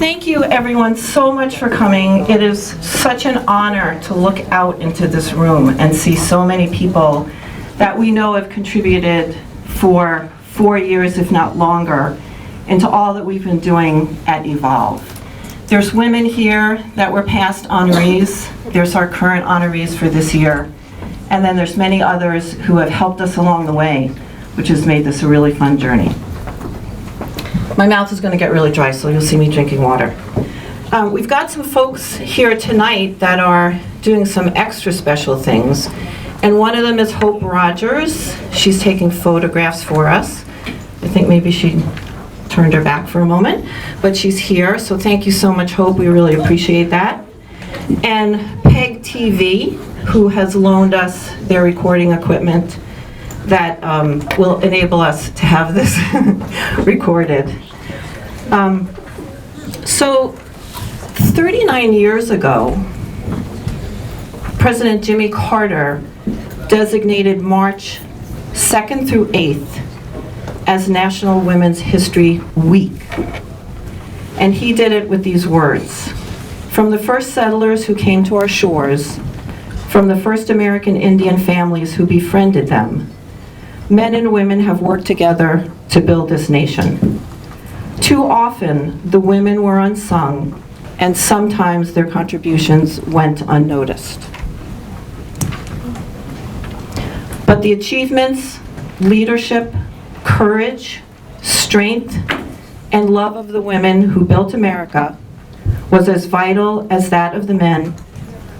Thank you everyone so much for coming. It is such an honor to look out into this room and see so many people that we know have contributed for 4 years, if not longer, into all that we've been doing at Evolve. There's women here that were past honorees. There's our current honorees for this year. And then there's many others who have helped us along the way, which has made this a really fun journey. My mouth is going to get really dry, so you'll see me drinking water. We've got some folks here tonight that are doing some extra special things. And one of them is Hope Rogers. She's taking photographs for us. I think maybe she turned her back for a moment, but she's here, so thank you so much, Hope. We really appreciate that. And Peg TV, who has loaned us their recording equipment that will enable us to have this recorded. So 39 years ago, President Jimmy Carter designated March 2nd through 8th as National Women's History Week. And he did it with these words: "From the first settlers who came to our shores, from the first American Indian families who befriended them, men and women have worked together to build this nation. Too often, the women were unsung, and sometimes their contributions went unnoticed. But the achievements, leadership, courage, strength, and love of the women who built America was as vital as that of the men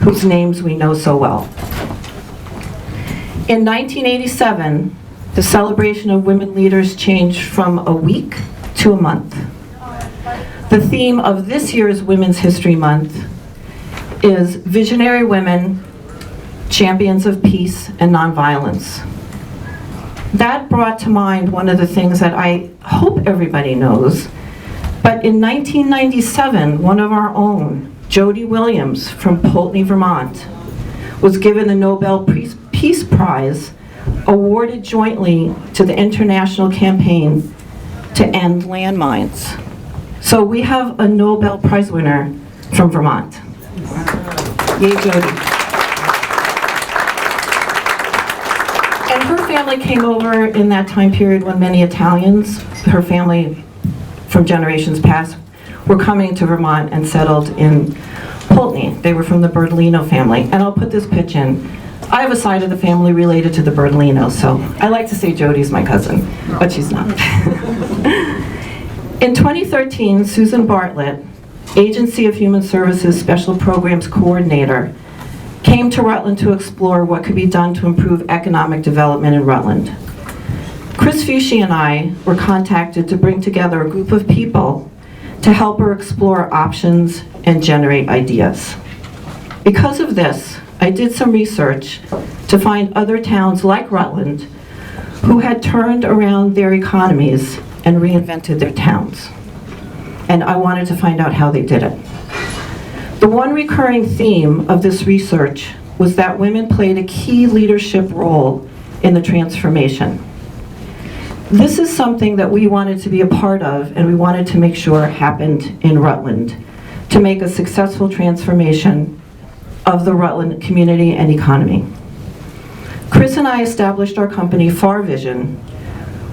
whose names we know so well." In 1987, the celebration of women leaders changed from a week to a month. The theme of this year's Women's History Month is Visionary Women, Champions of Peace and Nonviolence. That brought to mind one of the things that I hope everybody knows, but in 1997, one of our own, Jody Williams from Poultney, Vermont, was given the Nobel Peace Prize, awarded jointly to the international campaign to end landmines. So we have a Nobel Prize winner from Vermont. Yay, Jody. And her family came over in that time period when many Italians, her family from generations past, were coming to Vermont and settled in Poultney. They were from the Bertolino family. And I'll put this pitch in. I have a side of the family related to the Bertolinos, so I like to say Jody's my cousin, but she's not. In 2013, Susan Bartlett, Agency of Human Services Special Programs Coordinator, came to Rutland to explore what could be done to improve economic development in Rutland. Chris Fucci and I were contacted to bring together a group of people to help her explore options and generate ideas. Because of this, I did some research to find other towns like Rutland who had turned around their economies and reinvented their towns. And I wanted to find out how they did it. The one recurring theme of this research was that women played a key leadership role in the transformation. This is something that we wanted to be a part of, and we wanted to make sure happened in Rutland to make a successful transformation of the Rutland community and economy. Chris and I established our company, Far Vision,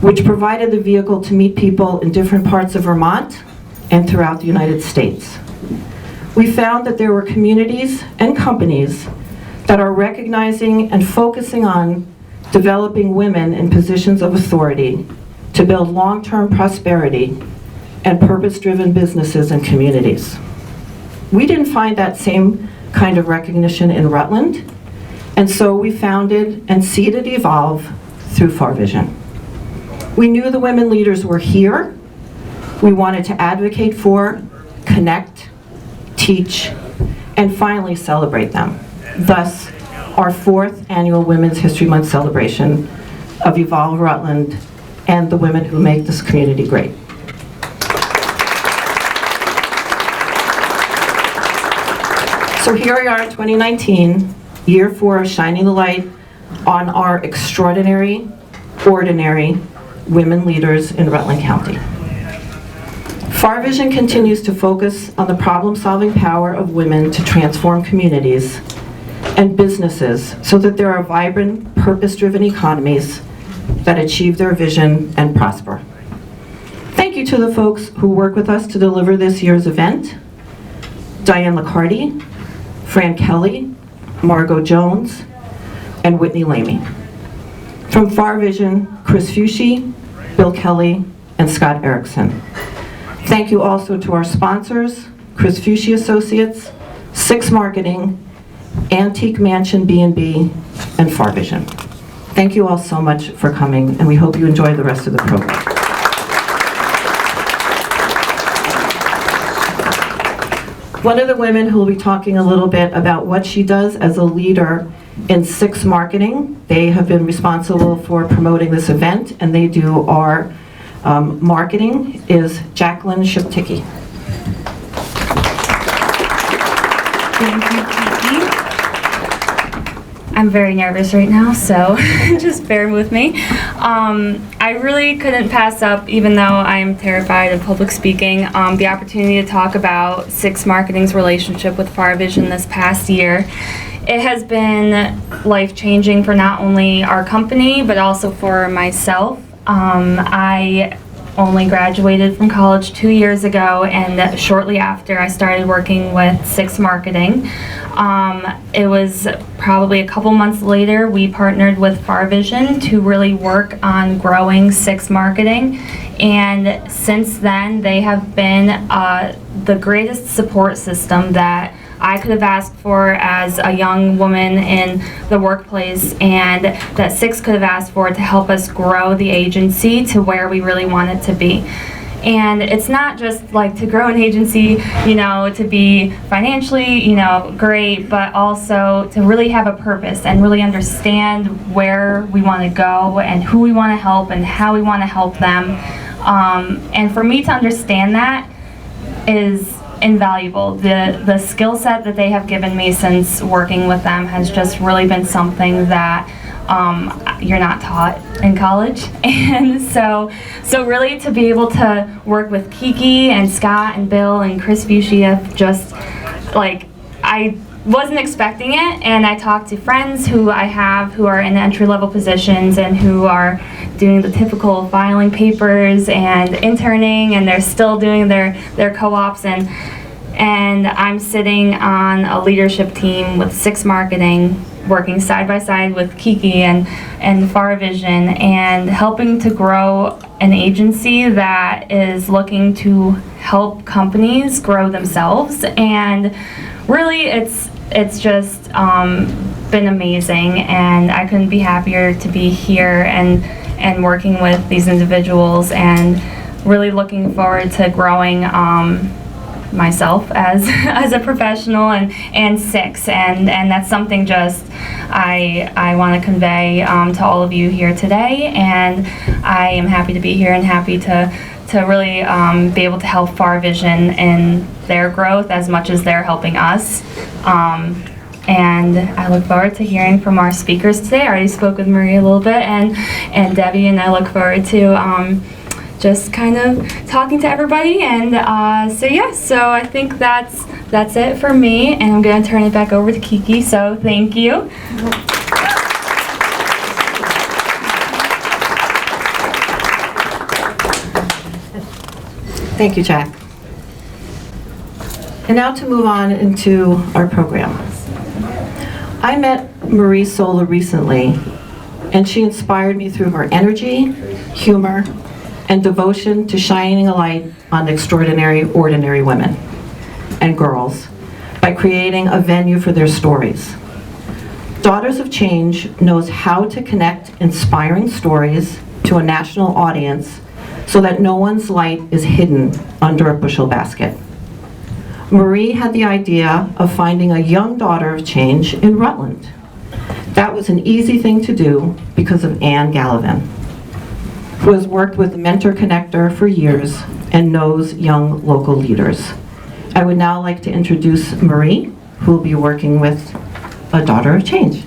which provided the vehicle to meet people in different parts of Vermont and throughout the United States. We found that there were communities and companies that are recognizing and focusing on developing women in positions of authority to build long-term prosperity and purpose-driven businesses and communities. We didn't find that same kind of recognition in Rutland, and so we founded and seeded Evolve through Far Vision. We knew the women leaders were here. We wanted to advocate for, connect, teach, and finally celebrate them. Thus, our 4th annual Women's History Month celebration of Evolve Rutland and the women who make this community great. So here we are in 2019, year 4, shining the light on our extraordinary, ordinary women leaders in Rutland County. Far Vision continues to focus on the problem-solving power of women to transform communities and businesses so that there are vibrant, purpose-driven economies that achieve their vision and prosper. Thank you to the folks who work with us to deliver this year's event: Diane Liccardi, Fran Kelly, Margot Jones, and Whitney Lamy. From Far Vision, Chris Fucci, Bill Kelly, and Scott Erickson. Thank you also to our sponsors, Chris Fucci Associates, Six Marketing, Antique Mansion B&B, and Far Vision. Thank you all so much for coming, and we hope you enjoy the rest of the program. One of the women who will be talking a little bit about what she does as a leader in Six Marketing. They have been responsible for promoting this event, and they do our marketing, is Jacqueline Shipticki. Thank you, Kiki. I'm very nervous right now, so just bear with me. I really couldn't pass up, even though I'm terrified of public speaking, the opportunity to talk about Six Marketing's relationship with Far Vision this past year. It has been life-changing for not only our company, but also for myself. I only graduated from college 2 years ago, and shortly after I started working with Six Marketing. It was probably a couple months later we partnered with Far Vision to really work on growing Six Marketing, and since then they have been the greatest support system that I could have asked for as a young woman in the workplace, and that Six could have asked for to help us grow the agency to where we really want it to be. And it's not just like to grow an agency, you know, to be financially, you know, great, but also to really have a purpose and really understand where we want to go and who we want to help and how we want to help them. And for me to understand that is invaluable. The skill set that they have given me since working with them has just really been something that you're not taught in college. And so really to be able to work with Kiki and Scott and Bill and Chris Fucci, just like, I wasn't expecting it, and I talked to friends who I have who are in entry-level positions and who are doing the typical filing papers and interning, and they're still doing their co-ops, and I'm sitting on a leadership team with Six Marketing, working side by side with Kiki and Far Vision, and helping to grow an agency that is looking to help companies grow themselves. And really it's just been amazing, and I couldn't be happier to be here and working with these individuals, and really looking forward to growing myself as a professional and Six, and that's something just I want to convey to all of you here today, and I am happy to be here and happy to really be able to help Far Vision in their growth as much as they're helping us. And I look forward to hearing from our speakers today. I already spoke with Marie a little bit, and Debbie, and I look forward to just kind of talking to everybody. And so I think that's it for me, and I'm going to turn it back over to Kiki, so thank you. Thank you, Jack. And now to move on into our program. I met Marie Sola recently, and she inspired me through her energy, humor, and devotion to shining a light on extraordinary, ordinary women and girls by creating a venue for their stories. Daughters of Change knows how to connect inspiring stories to a national audience so that no one's light is hidden under a bushel basket. Marie had the idea of finding a young daughter of change in Rutland. That was an easy thing to do because of Ann Gallivan, who has worked with Mentor Connector for years and knows young local leaders. I would now like to introduce Marie, who will be working with a daughter of change.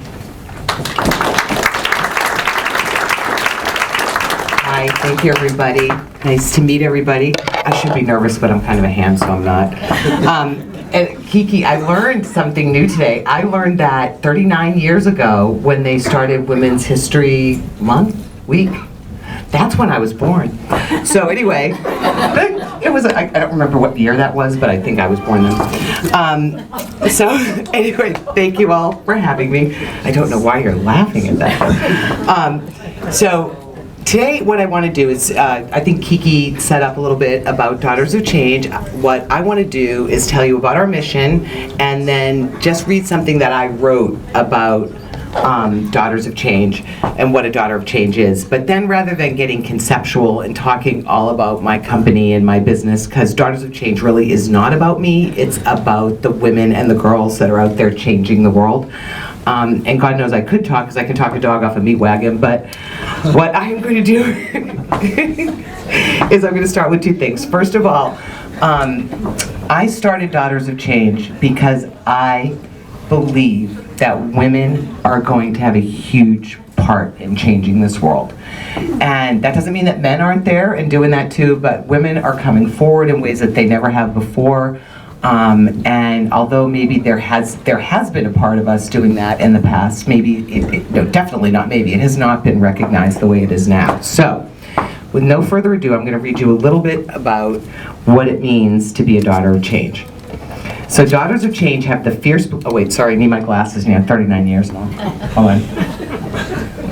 Hi, Hi, thank you, everybody. Nice to meet everybody. I should be nervous, but I'm kind of a ham, so I'm not. And Kiki, I learned something new today. I learned that 39 years ago, when they started Women's History Month, week, that's when I was born. So anyway, it was, I don't remember what year that was, but I think I was born then. So anyway, thank you all for having me. I don't know why you're laughing at that. So today what I want to do is, I think Kiki set up a little bit about Daughters of Change. What I want to do is tell you about our mission and then just read something that I wrote about Daughters of Change and what a Daughter of Change is. But then rather than getting conceptual and talking all about my company and my business, because Daughters of Change really is not about me, it's about the women and the girls that are out there changing the world. And God knows I could talk, because I can talk a dog off a meat wagon, but what I'm going to do is I'm going to start with two things. First of all, I started Daughters of Change because I believe that women are going to have a huge part in changing this world. And that doesn't mean that men aren't there and doing that too, but women are coming forward in ways that they never have before. And although maybe there has been a part of us doing that in the past, no, definitely not maybe, it has not been recognized the way it is now. So, with no further ado, I'm going to read you a little bit about what it means to be a Daughter of Change. So Daughters of Change have the fierce, oh wait, sorry, I need my glasses now, 39 years now. Hold on.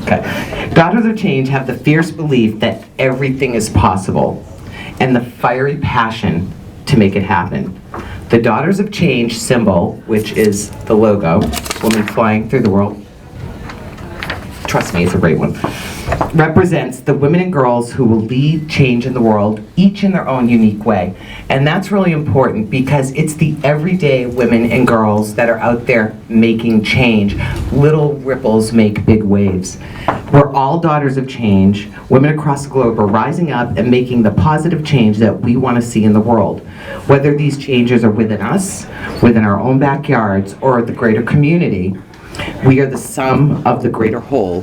Okay. Daughters of Change have the fierce belief that everything is possible and the fiery passion to make it happen. The Daughters of Change symbol, which is the logo, woman flying through the world, trust me, it's a great one, represents the women and girls who will lead change in the world, each in their own unique way. And that's really important because it's the everyday women and girls that are out there making change. Little ripples make big waves. We're all daughters of change. Women across the globe are rising up and making the positive change that we want to see in the world. Whether these changes are within us, within our own backyards, or the greater community, we are the sum of the greater whole.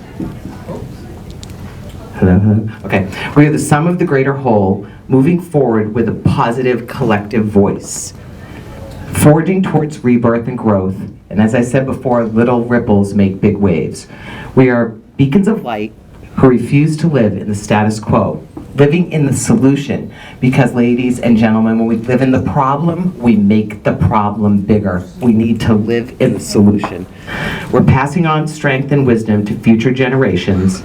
Hello? Okay. We are the sum of the greater whole, moving forward with a positive collective voice, forging towards rebirth and growth. And as I said before, little ripples make big waves. We are beacons of light who refuse to live in the status quo, living in the solution. Because, ladies and gentlemen, when we live in the problem, we make the problem bigger. We need to live in the solution. We're passing on strength and wisdom to future generations,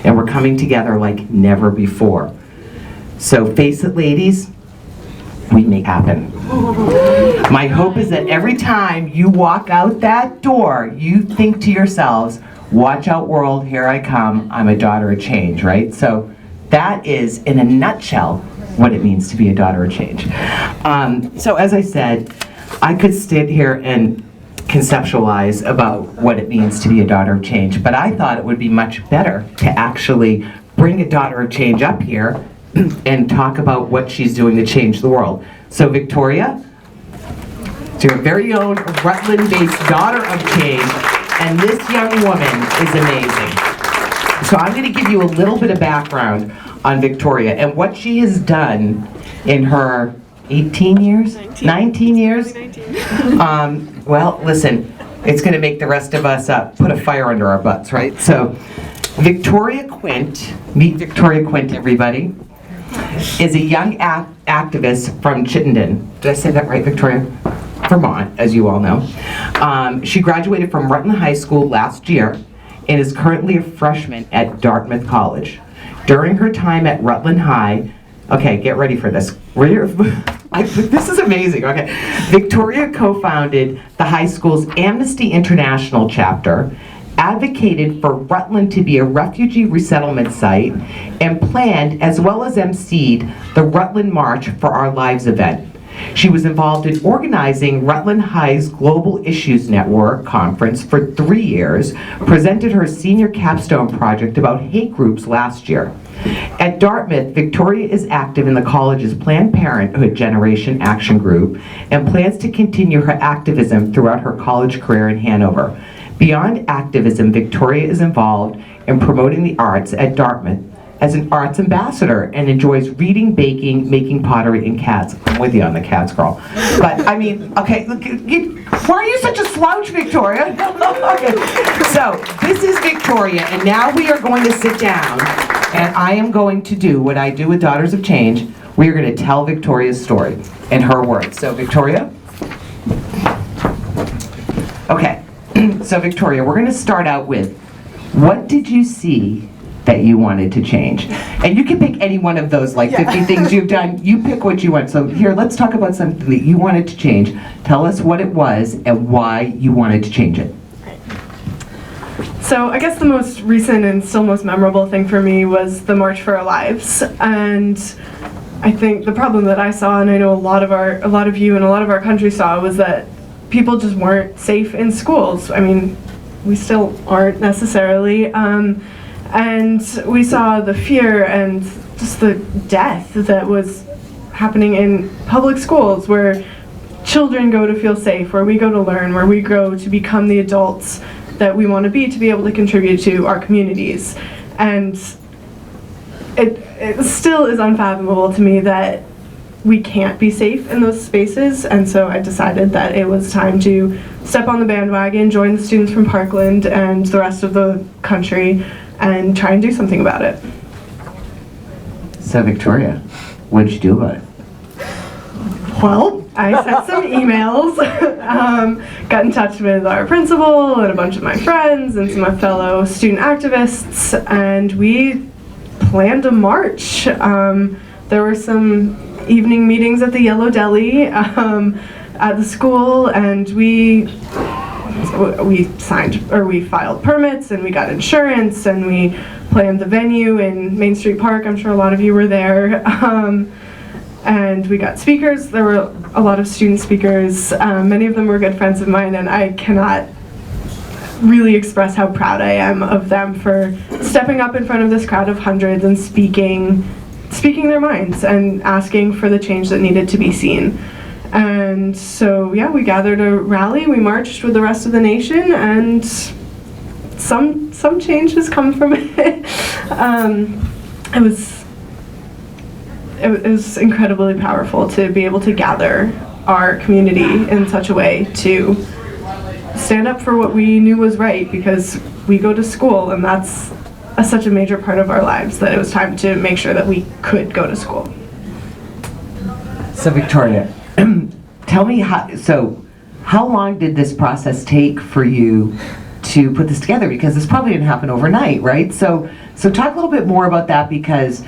and we're coming together like never before. So face it, ladies, we make it happen. My hope is that every time you walk out that door, you think to yourselves, watch out world, here I come, I'm a daughter of change, right? So that is, in a nutshell, what it means to be a daughter of change. So as I said, I could sit here and conceptualize about what it means to be a daughter of change, but I thought it would be much better to actually bring a daughter of change up here and talk about what she's doing to change the world. So Victoria, it's your very own Rutland-based daughter of change, and this young woman is amazing. So I'm going to give you a little bit of background on Victoria and what she has done in her 18 years? 19 years? Well, listen, it's going to make the rest of us put a fire under our butts, right? So Victoria Quint, meet Victoria Quint, everybody, is a young activist from Chittenden. Did I say that right, Victoria? Vermont, as you all know. She graduated from Rutland High School last year and is currently a freshman at Dartmouth College. During her time at Rutland High, okay, get ready for this. This is amazing, okay. Victoria co-founded the high school's Amnesty International chapter, advocated for Rutland to be a refugee resettlement site, and planned as well as emceed the Rutland March for Our Lives event. She was involved in organizing Rutland High's Global Issues Network conference for 3 years, presented her senior capstone project about hate groups last year. At Dartmouth, Victoria is active in the college's Planned Parenthood Generation Action Group and plans to continue her activism throughout her college career in Hanover. Beyond activism, Victoria is involved in promoting the arts at Dartmouth, as an arts ambassador and enjoys reading, baking, making pottery, and cats. I'm with you on the cats, girl. But, I mean, okay, look, why are you such a slouch, Victoria? Okay. So, this is Victoria, and now we are going to sit down, and I am going to do what I do with Daughters of Change. We are going to tell Victoria's story in her words. So, Victoria? Okay, so Victoria, we're going to start out with, what did you see that you wanted to change? And you can pick any one of those, like 50 things you've done. You pick what you want. So here, let's talk about something that you wanted to change. Tell us what it was and why you wanted to change it. So I guess the most recent and still most memorable thing for me was the March for Our Lives. And I think the problem that I saw, and I know a lot of you and a lot of our country saw, was that people just weren't safe in schools. I mean, we still aren't necessarily. And we saw the fear and just the death that was happening in public schools, where children go to feel safe, where we go to learn, where we grow to become the adults that we want to be able to contribute to our communities. And it still is unfathomable to me that we can't be safe in those spaces, and so I decided that it was time to step on the bandwagon, join the students from Parkland and the rest of the country, and try and do something about it. So Victoria, what did you do about it? Well, I sent some emails, got in touch with our principal and a bunch of my friends and some of my fellow student activists, and we planned a march. There were some evening meetings at the Yellow Deli at the school, and we filed permits, and we got insurance, and we planned the venue in Main Street Park. I'm sure a lot of you were there. And we got speakers. There were a lot of student speakers. Many of them were good friends of mine, and I cannot really express how proud I am of them for stepping up in front of this crowd of hundreds and speaking their minds and asking for the change that needed to be seen. And so, yeah, we gathered a rally, we marched with the rest of the nation, and some change has come from it. It was incredibly powerful to be able to gather our community in such a way to stand up for what we knew was right, because we go to school, and that's such a major part of our lives, that it was time to make sure that we could go to school. So Victoria, tell me how long did this process take for you to put this together? Because this probably didn't happen overnight, right? So talk a little bit more about that, because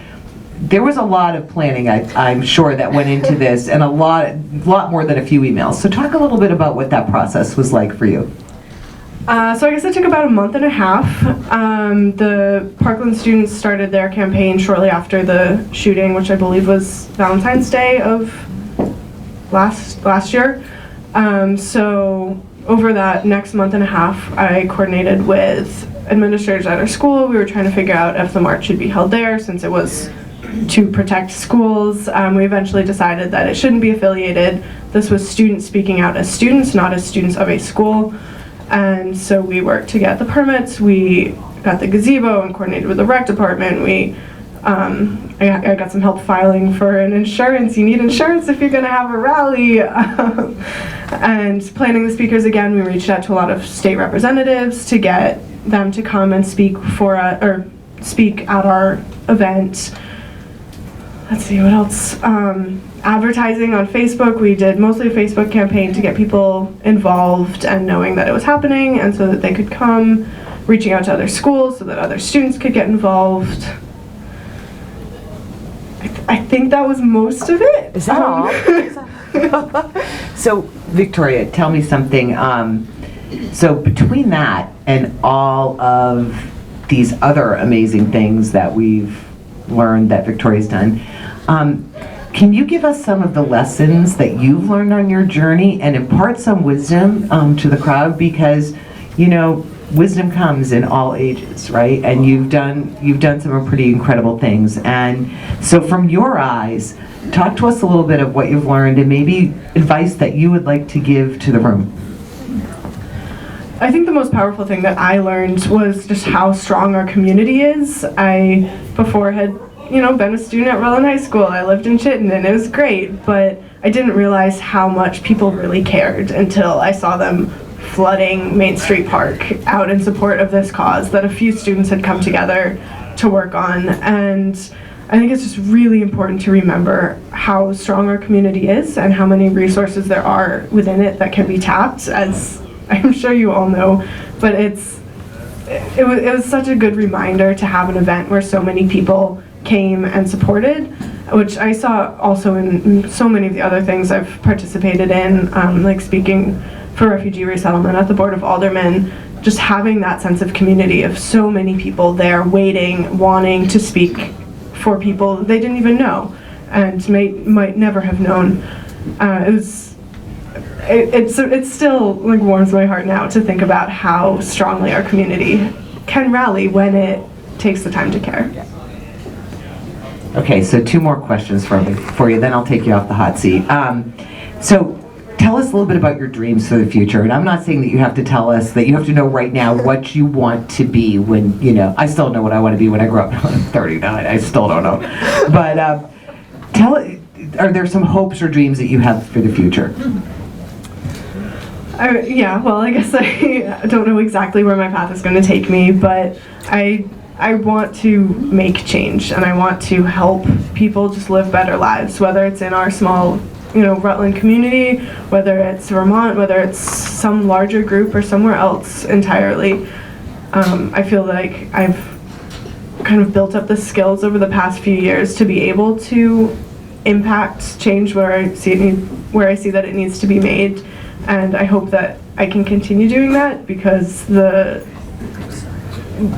there was a lot of planning, I'm sure, that went into this, and a lot more than a few emails. So talk a little bit about what that process was like for you. So I guess it took about a month and a half. The Parkland students started their campaign shortly after the shooting, which I believe was Valentine's Day of last year. So over that next month and a half, I coordinated with administrators at our school. We were trying to figure out if the march should be held there, since it was to protect schools. We eventually decided that it shouldn't be affiliated. This was students speaking out as students, not as students of a school. And so we worked to get the permits. We got the gazebo and coordinated with the rec department. I got some help filing for an insurance. You need insurance if you're going to have a rally. And planning the speakers again, we reached out to a lot of state representatives to get them to come and speak speak at our event. Let's see, what else? Advertising on Facebook. We did mostly a Facebook campaign to get people involved and knowing that it was happening, and so that they could come, reaching out to other schools so that other students could get involved. I think that was most of it. Is that all? So, Victoria, tell me something. So between that and all of these other amazing things that we've learned that Victoria's done, can you give us some of the lessons that you've learned on your journey and impart some wisdom to the crowd? Because, you know, wisdom comes in all ages, right? And you've done some pretty incredible things. And so from your eyes, talk to us a little bit of what you've learned and maybe advice that you would like to give to the room. I think the most powerful thing that I learned was just how strong our community is. I before had, been a student at Rutland High School. I lived in Chittenden. It was great, but I didn't realize how much people really cared until I saw them flooding Main Street Park out in support of this cause that a few students had come together to work on. And I think it's just really important to remember how strong our community is and how many resources there are within it that can be tapped, as I'm sure you all know. But it was such a good reminder to have an event where so many people came and supported, which I saw also in so many of the other things I've participated in, like speaking for refugee resettlement at the Board of Aldermen. Just having that sense of community of so many people there waiting, wanting to speak for people they didn't even know and might never have known. It still like warms my heart now to think about how strongly our community can rally when it takes the time to care. Okay, so 2 more questions for you, then I'll take you off the hot seat. So tell us a little bit about your dreams for the future. And I'm not saying that you have to tell us that you have to know right now what you want to be when, I still don't know what I want to be when I grow up. I'm 39, I still don't know. But are there some hopes or dreams that you have for the future? Yeah, well, I guess I don't know exactly where my path is going to take me, but I want to make change, and I want to help people just live better lives, whether it's in our small Rutland community, whether it's Vermont, whether it's some larger group or somewhere else entirely. I feel like I've kind of built up the skills over the past few years to be able to impact change where I see that it needs to be made, and I hope that I can continue doing that, because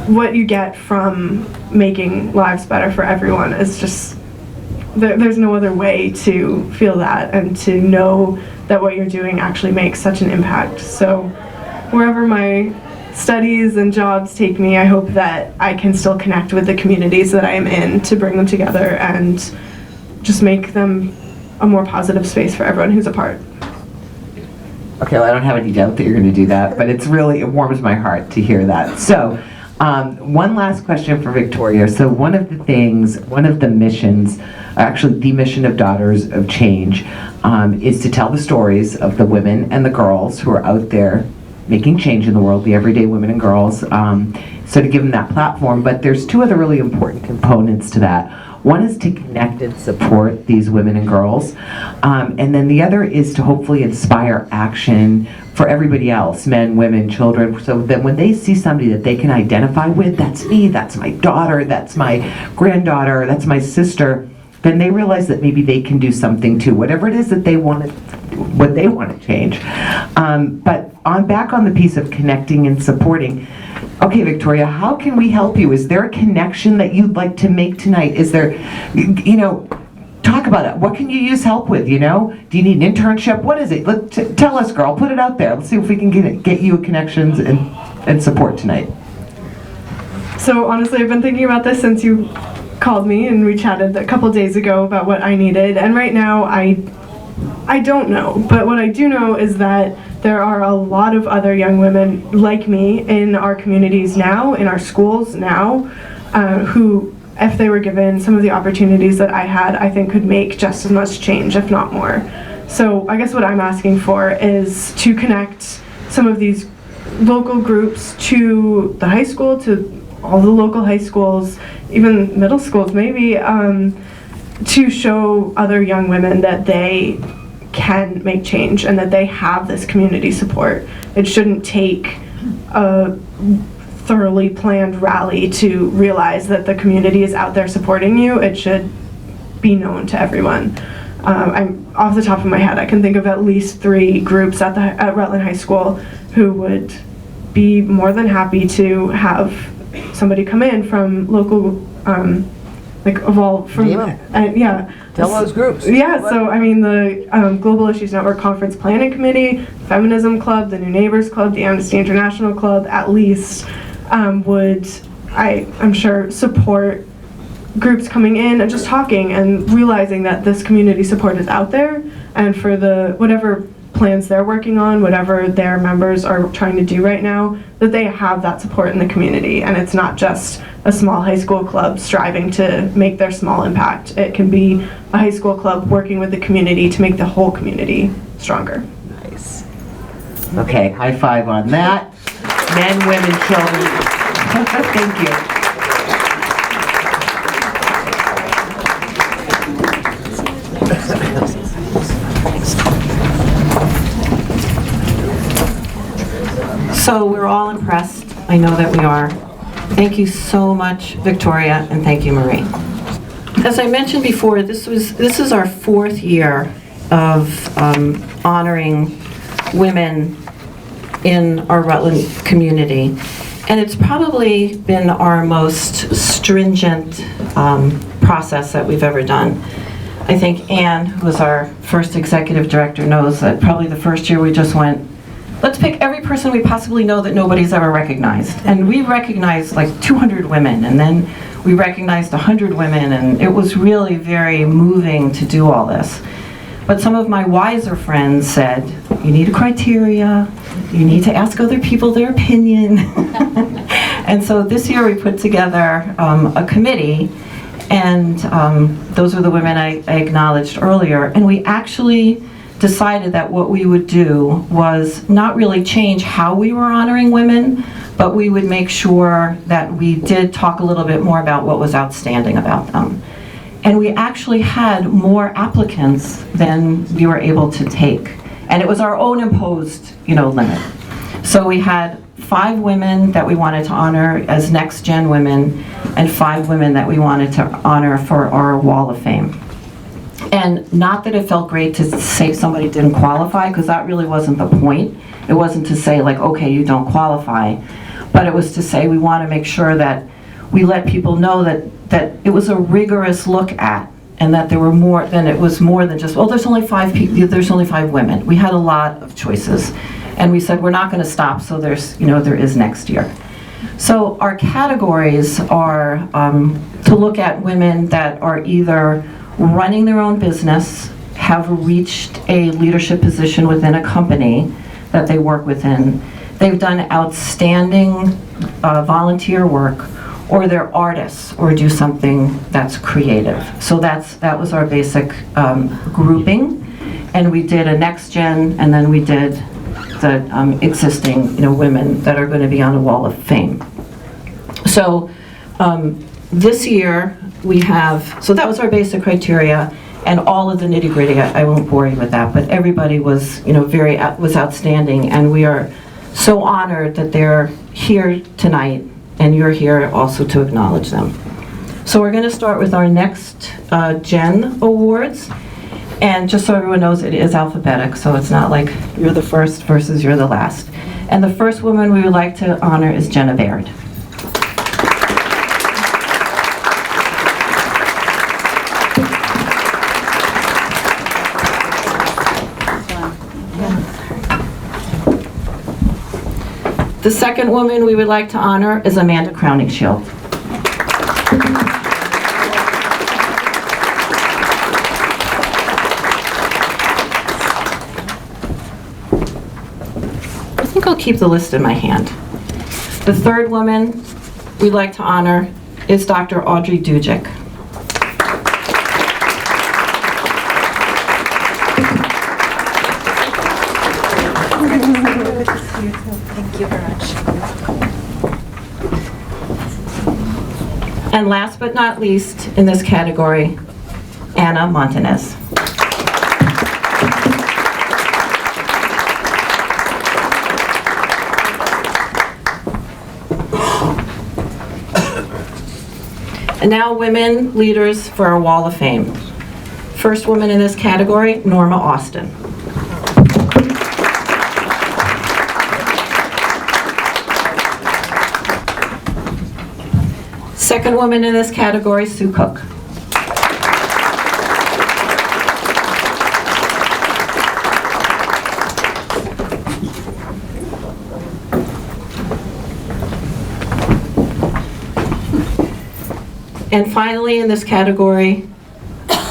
what you get from making lives better for everyone is just there's no other way to feel that and to know that what you're doing actually makes such an impact. So wherever my studies and jobs take me, I hope that I can still connect with the communities that I am in to bring them together and just make them a more positive space for everyone who's a part. Okay, well, I don't have any doubt that you're going to do that, but it warms my heart to hear that. So, one last question for Victoria. So one of the missions, actually the mission of Daughters of Change, is to tell the stories of the women and the girls who are out there making change in the world, the everyday women and girls, so to give them that platform. But there's 2 other really important components to that. One is to connect and support these women and girls, and then the other is to hopefully inspire action for everybody else, men, women, children, so that when they see somebody that they can identify with, that's me, that's my daughter, that's my granddaughter, that's my sister, then they realize that maybe they can do something too, whatever it is that they want to change. But back on the piece of connecting and supporting. Okay, Victoria, how can we help you? Is there a connection that you'd like to make tonight? Is there, talk about it. What can you use help with, Do you need an internship? What is it? Tell us, girl. Put it out there. Let's see if we can get you connections and support tonight. So honestly, I've been thinking about this since you called me and we chatted a couple days ago about what I needed. And right now, I don't know. But what I do know is that there are a lot of other young women like me in our communities now, in our schools now, who, if they were given some of the opportunities that I had, I think could make just as much change, if not more. So I guess what I'm asking for is to connect some of these local groups to the high school, to all the local high schools, even middle schools maybe, to show other young women that they can make change and that they have this community support. It shouldn't take a thoroughly planned rally to realize that the community is out there supporting you. It should be known to everyone. I'm off the top of my head, I can think of at least 3 groups at Rutland High School who would be more than happy to have somebody come in from local, Tell those groups. Yeah, so I mean the Global Issues Network Conference Planning Committee, Feminism Club, the New Neighbors Club, the Amnesty International Club, at least would, I'm sure, support groups coming in and just talking and realizing that this community support is out there, and for the whatever plans they're working on, whatever their members are trying to do right now, that they have that support in the community. And it's not just a small high school club striving to make their small impact. It can be a high school club working with the community to make the whole community stronger. Nice. Okay, high five on that. Men, women, children. Thank you. So we're all impressed. I know that we are. Thank you so much, Victoria, and thank you, Marie. As I mentioned before, this is our 4th year of honoring women in our Rutland community. And it's probably been our most stringent process that we've ever done. I think Anne, who was our first executive director, knows that probably the first year we just went, let's pick every person we possibly know that nobody's ever recognized. And we recognized like 200 women, and then we recognized 100 women, and it was really very moving to do all this. But some of my wiser friends said, you need a criteria, you need to ask other people their opinion. And so this year we put together a committee, and those are the women I acknowledged earlier, and we actually decided that what we would do was not really change how we were honoring women, but we would make sure that we did talk a little bit more about what was outstanding about them. And we actually had more applicants than we were able to take. And it was our own imposed, limit. So we had 5 women that we wanted to honor as next gen women, and 5 women that we wanted to honor for our Wall of Fame. And not that it felt great to say somebody didn't qualify, because that really wasn't the point. It wasn't to say like, okay, you don't qualify, but it was to say we want to make sure that we let people know that it was a rigorous look at, and that there were more than, it was more than just, well, there's only 5 people, there's only 5 women. We had a lot of choices, and we said we're not going to stop, so there's, there is next year. So our categories are to look at women that are either running their own business, have reached a leadership position within a company that they work within, they've done outstanding volunteer work, or they're artists, or do something that's creative. So that was our basic grouping, and we did a next gen, and then we did the existing women that are going to be on the Wall of Fame. So this year we have, so that was our basic criteria, and all of the nitty-gritty, I won't bore you with that, but everybody was was outstanding, and we are so honored that they're here tonight, and you're here also to acknowledge them. So we're going to start with our next Gen Awards, and just so everyone knows, it is alphabetic, so it's not like you're the first versus you're the last. And the first woman we would like to honor is Jenna Baird. The second woman we would like to honor is Amanda Crowningshield. I think I'll keep the list in my hand. The third woman we'd like to honor is Dr. Audrey Dujic. Thank you very much. And last but not least in this category, Anna Montanez. And now women leaders for our Wall of Fame. First woman in this category, Norma Austin. Second woman in this category, Sue Cook. And finally in this category,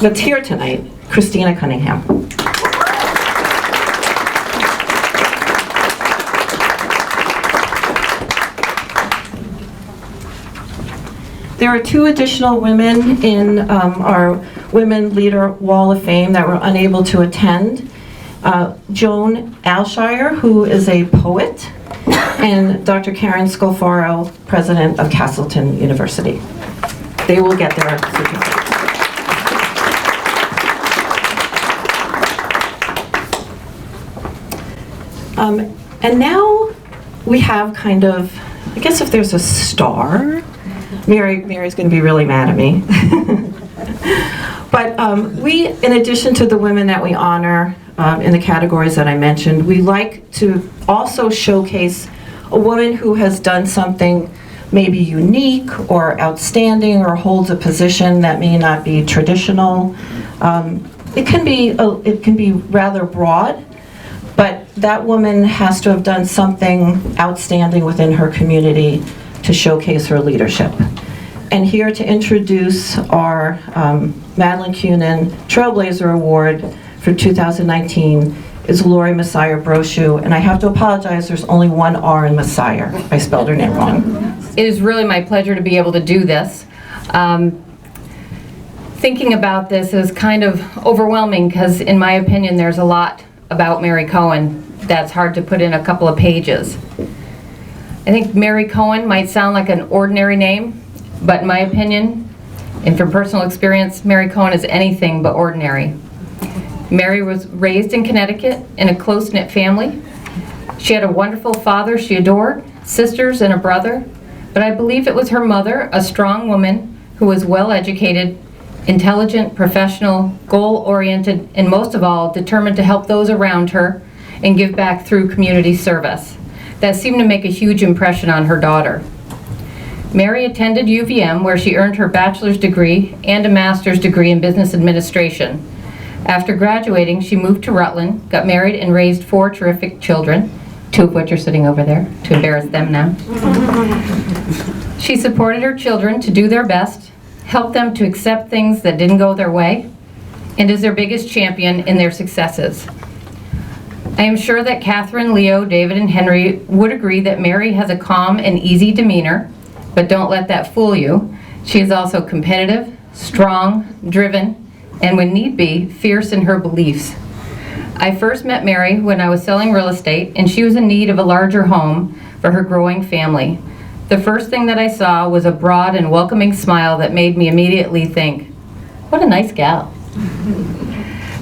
that's here tonight, Christina Cunningham. There are 2 additional women in our Women Leader Wall of Fame that were unable to attend. Joan Alshire, who is a poet, and Dr. Karen Scalfaro, president of Castleton University. They will get their certificates. And now we have kind of, I guess if there's a star, Mary's going to be really mad at me. But we, in addition to the women that we honor in the categories that I mentioned, we like to also showcase a woman who has done something maybe unique or outstanding or holds a position that may not be traditional. It can be rather broad, but that woman has to have done something outstanding within her community to showcase her leadership. And here to introduce our Madeline Cunin Trailblazer Award for 2019 is Lori Messiah Brochu. And I have to apologize, there's only one R in Messiah. I spelled her name wrong. It is really my pleasure to be able to do this. Thinking about this is kind of overwhelming because, in my opinion, there's a lot about Mary Cohen that's hard to put in a couple of pages. I think Mary Cohen might sound like an ordinary name, but in my opinion, and from personal experience, Mary Cohen is anything but ordinary. Mary was raised in Connecticut in a close-knit family. She had a wonderful father she adored, sisters, and a brother, but I believe it was her mother, a strong woman who was well-educated, intelligent, professional, goal-oriented, and most of all, determined to help those around her and give back through community service. That seemed to make a huge impression on her daughter. Mary attended UVM, where she earned her bachelor's degree and a master's degree in business administration. After graduating, she moved to Rutland, got married, and raised 4 terrific children, 2 of which are sitting over there, to embarrass them now. She supported her children to do their best, helped them to accept things that didn't go their way, and is their biggest champion in their successes. I am sure that Catherine, Leo, David, and Henry would agree that Mary has a calm and easy demeanor, but don't let that fool you. She is also competitive, strong, driven, and when need be, fierce in her beliefs. I first met Mary when I was selling real estate, and she was in need of a larger home for her growing family. The first thing that I saw was a broad and welcoming smile that made me immediately think, what a nice gal.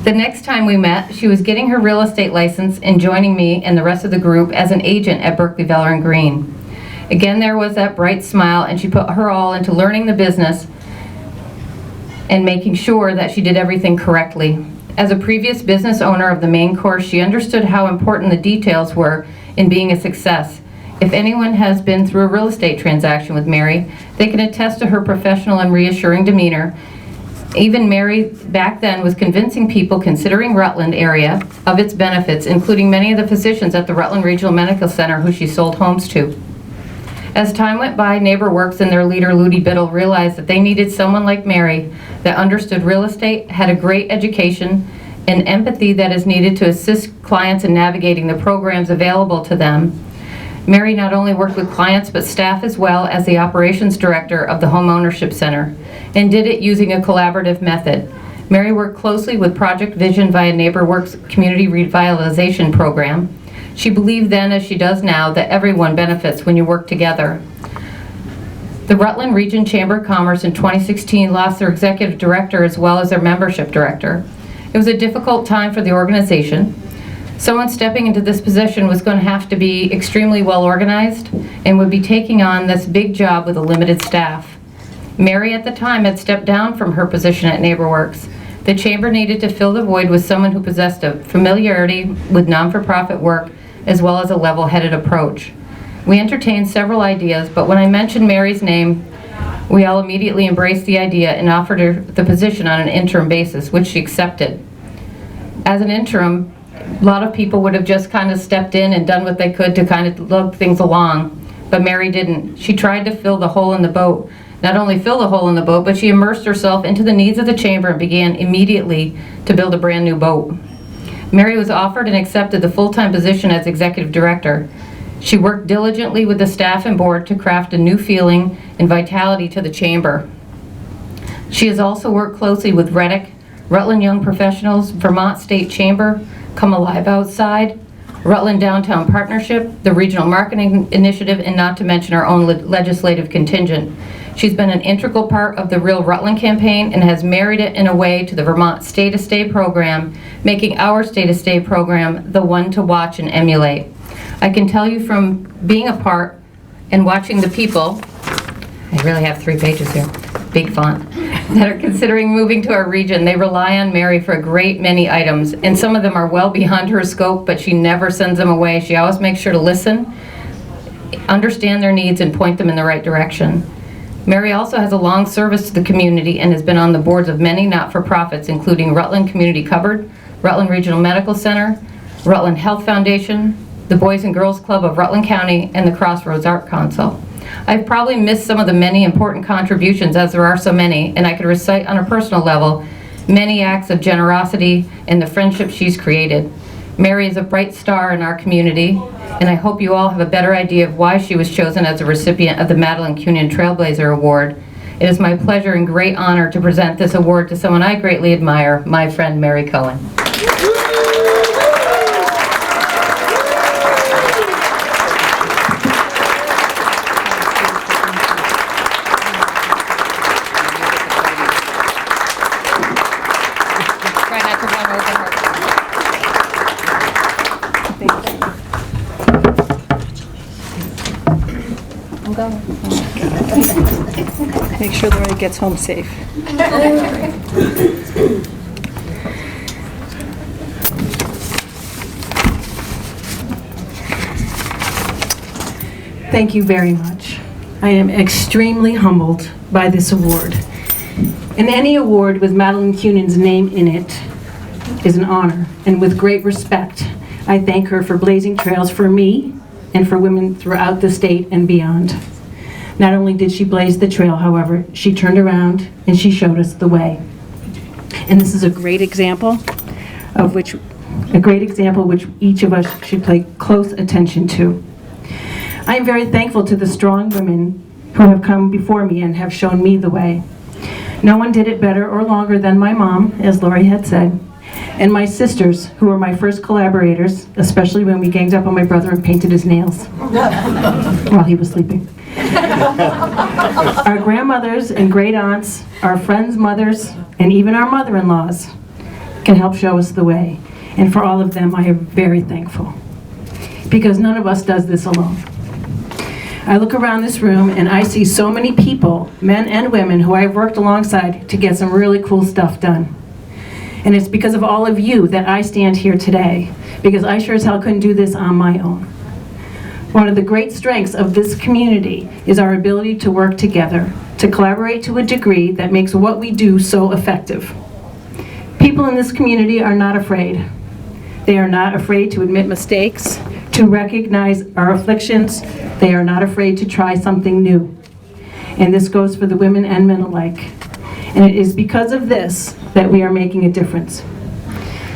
The next time we met, she was getting her real estate license and joining me and the rest of the group as an agent at Berkeley Veller & Green. Again, there was that bright smile, and she put her all into learning the business and making sure that she did everything correctly. As a previous business owner of the main course, she understood how important the details were in being a success. If anyone has been through a real estate transaction with Mary, they can attest to her professional and reassuring demeanor. Even Mary back then was convincing people considering Rutland area of its benefits, including many of the physicians at the Rutland Regional Medical Center who she sold homes to. As time went by, NeighborWorks and their leader, Ludi Biddle, realized that they needed someone like Mary that understood real estate, had a great education, and empathy that is needed to assist clients in navigating the programs available to them. Mary not only worked with clients, but staff as well as the operations director of the Home Ownership Center, and did it using a collaborative method. Mary worked closely with Project Vision via NeighborWorks Community Revitalization Program. She believed then, as she does now, that everyone benefits when you work together. The Rutland Region Chamber of Commerce in 2016 lost their executive director as well as their membership director. It was a difficult time for the organization. Someone stepping into this position was going to have to be extremely well organized and would be taking on this big job with a limited staff. Mary at the time had stepped down from her position at NeighborWorks. The chamber needed to fill the void with someone who possessed a familiarity with non-for-profit work as well as a level-headed approach. We entertained several ideas, but when I mentioned Mary's name, we all immediately embraced the idea and offered her the position on an interim basis, which she accepted. As an interim, a lot of people would have just kind of stepped in and done what they could to kind of lug things along, but Mary didn't. She tried to fill the hole in the boat. Not only fill the hole in the boat, but she immersed herself into the needs of the chamber and began immediately to build a brand new boat. Mary was offered and accepted the full-time position as executive director. She worked diligently with the staff and board to craft a new feeling and vitality to the chamber. She has also worked closely with Reddick, Rutland Young Professionals, Vermont State Chamber, Come Alive Outside, Rutland Downtown Partnership, the Regional Marketing Initiative, and not to mention our own legislative contingent. She's been an integral part of the Real Rutland campaign and has married it in a way to the Vermont Stay to Stay program, making our Stay to Stay program the one to watch and emulate. I can tell you from being a part and watching the people, I really have 3 pages here, big font, that are considering moving to our region. They rely on Mary for a great many items, and some of them are well beyond her scope, but she never sends them away. She always makes sure to listen, understand their needs, and point them in the right direction. Mary also has a long service to the community and has been on the boards of many not-for-profits, including Rutland Community Cupboard, Rutland Regional Medical Center, Rutland Health Foundation, the Boys and Girls Club of Rutland County, and the Crossroads Art Council. I've probably missed some of the many important contributions, as there are so many, and I could recite on a personal level many acts of generosity and the friendship she's created. Mary is a bright star in our community, and I hope you all have a better idea of why she was chosen as a recipient of the Madeline Kunin Trailblazer Award. It is my pleasure and great honor to present this award to someone I greatly admire, my friend Mary Cohen. Make sure Lori gets home safe. Thank you very much. I am extremely humbled by this award. And any award with Madeline Kunin's name in it is an honor, and with great respect, I thank her for blazing trails for me and for women throughout the state and beyond. Not only did she blaze the trail, however, she turned around and she showed us the way. And this is a great example which each of us should pay close attention to. I am very thankful to the strong women who have come before me and have shown me the way. No one did it better or longer than my mom, as Lori had said, and my sisters, who were my first collaborators, especially when we ganged up on my brother and painted his nails while he was sleeping. Our grandmothers and great aunts, our friends' mothers, and even our mother-in-laws can help show us the way. And for all of them, I am very thankful, because none of us does this alone. I look around this room and I see so many people, men and women, who I've worked alongside to get some really cool stuff done. And it's because of all of you that I stand here today, because I sure as hell couldn't do this on my own. One of the great strengths of this community is our ability to work together, to collaborate to a degree that makes what we do so effective. People in this community are not afraid. They are not afraid to admit mistakes, to recognize our afflictions. They are not afraid to try something new. And this goes for the women and men alike. And it is because of this that we are making a difference.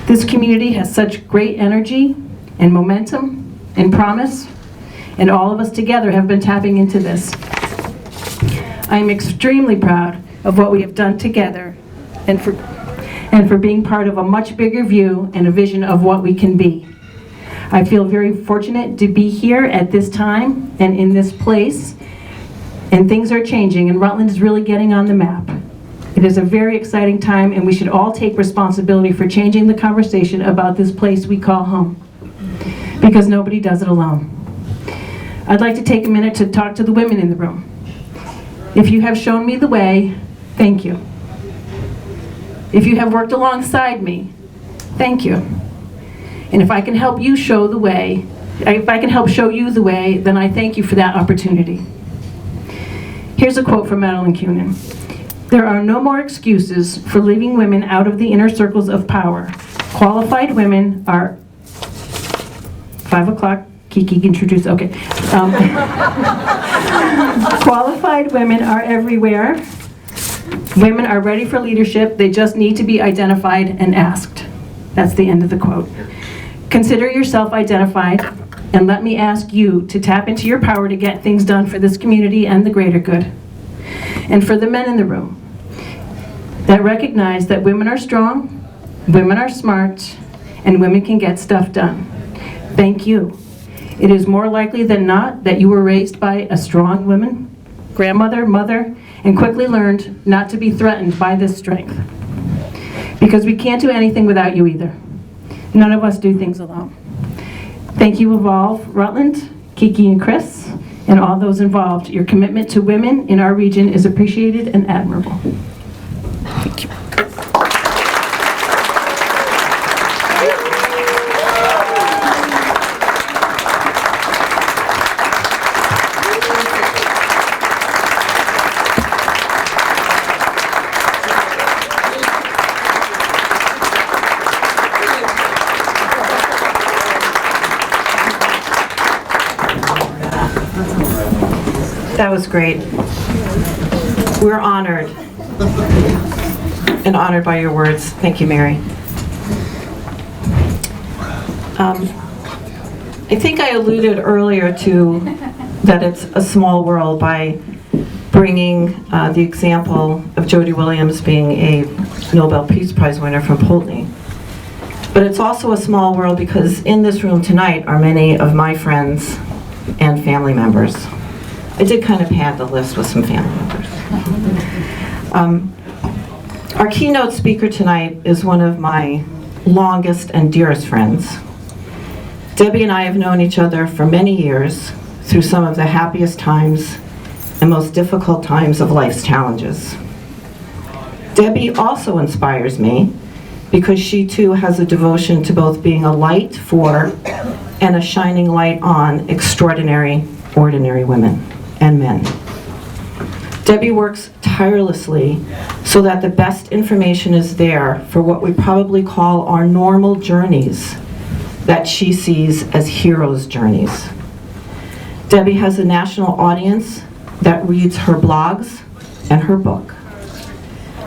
This community has such great energy and momentum and promise, and all of us together have been tapping into this. I am extremely proud of what we have done together and for being part of a much bigger view and a vision of what we can be. I feel very fortunate to be here at this time and in this place, and things are changing, and Rutland is really getting on the map. It is a very exciting time, and we should all take responsibility for changing the conversation about this place we call home, because nobody does it alone. I'd like to take a minute to talk to the women in the room. If you have shown me the way, thank you. If you have worked alongside me, thank you. And if I can help you show the way, if I can help show you the way, then I thank you for that opportunity. Here's a quote from Madeline Kunin. "There are no more excuses for leaving women out of the inner circles of power. Qualified women are..." 5 o'clock, Kiki introduced, okay. Qualified women are everywhere. Women are ready for leadership. They just need to be identified and asked. That's the end of the quote. Consider yourself identified. And let me ask you to tap into your power to get things done for this community and the greater good. And for the men in the room that recognize that women are strong, women are smart, and women can get stuff done. Thank you. It is more likely than not that you were raised by a strong woman, grandmother, mother, and quickly learned not to be threatened by this strength. Because we can't do anything without you either. None of us do things alone. Thank you, Evolve Rutland, Kiki and Chris, and all those involved. Your commitment to women in our region is appreciated and admirable. Thank you. That was great. We're honored and honored by your words. Thank you, Mary. I think I alluded earlier to that it's a small world by bringing the example of Jody Williams being a Nobel Peace Prize winner from Poultney. But it's also a small world because in this room tonight are many of my friends and family members. I did kind of pad the list with some family members. Our keynote speaker tonight is one of my longest and dearest friends. Debbie and I have known each other for many years through some of the happiest times and most difficult times of life's challenges. Debbie also inspires me because she too has a devotion to both being a light for and a shining light on extraordinary, ordinary women and men. Debbie works tirelessly so that the best information is there for what we probably call our normal journeys that she sees as heroes' journeys. Debbie has a national audience that reads her blogs and her book.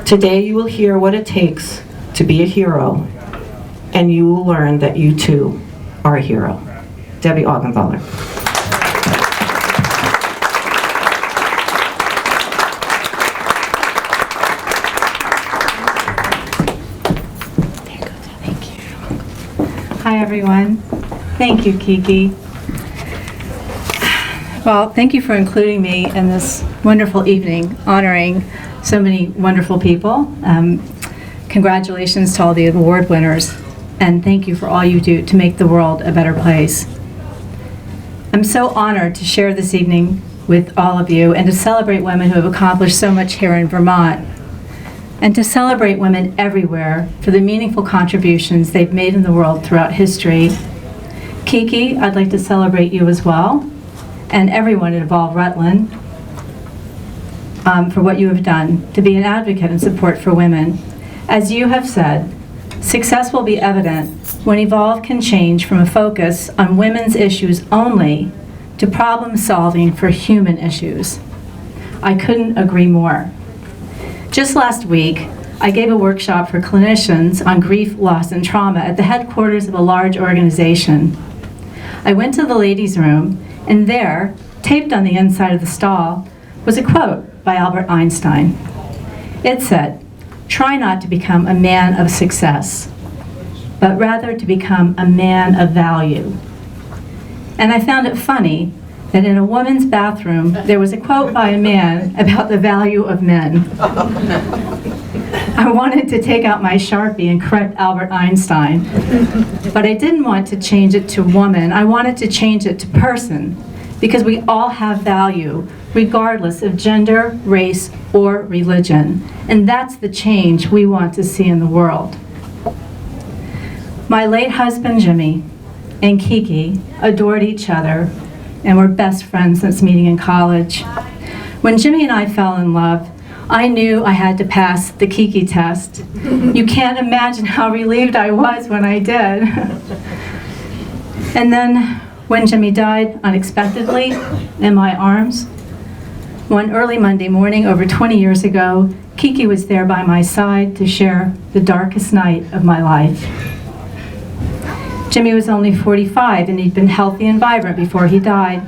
Today you will hear what it takes to be a hero, and you will learn that you too are a hero. Debbie Augenthaler. Hi, everyone. Thank you, Kiki. Well, thank you for including me in this wonderful evening, honoring so many wonderful people. Congratulations to all the award winners, and thank you for all you do to make the world a better place. I'm so honored to share this evening with all of you and to celebrate women who have accomplished so much here in Vermont, and to celebrate women everywhere for the meaningful contributions they've made in the world throughout history. Kiki, I'd like to celebrate you as well, and everyone at Evolve Rutland for what you have done to be an advocate and support for women. As you have said, success will be evident when Evolve can change from a focus on women's issues only to problem solving for human issues. I couldn't agree more. Just last week, I gave a workshop for clinicians on grief, loss, and trauma at the headquarters of a large organization. I went to the ladies' room, and there, taped on the inside of the stall, was a quote by Albert Einstein. It said, "Try not to become a man of success, but rather to become a man of value." And I found it funny that in a woman's bathroom, there was a quote by a man about the value of men. I wanted to take out my Sharpie and correct Albert Einstein, but I didn't want to change it to woman. I wanted to change it to person, because we all have value, regardless of gender, race, or religion. And that's the change we want to see in the world. My late husband, Jimmy, and Kiki adored each other and were best friends since meeting in college. When Jimmy and I fell in love, I knew I had to pass the Kiki test. You can't imagine how relieved I was when I did. And then, when Jimmy died unexpectedly in my arms, one early Monday morning over 20 years ago, Kiki was there by my side to share the darkest night of my life. Jimmy was only 45 and he'd been healthy and vibrant before he died.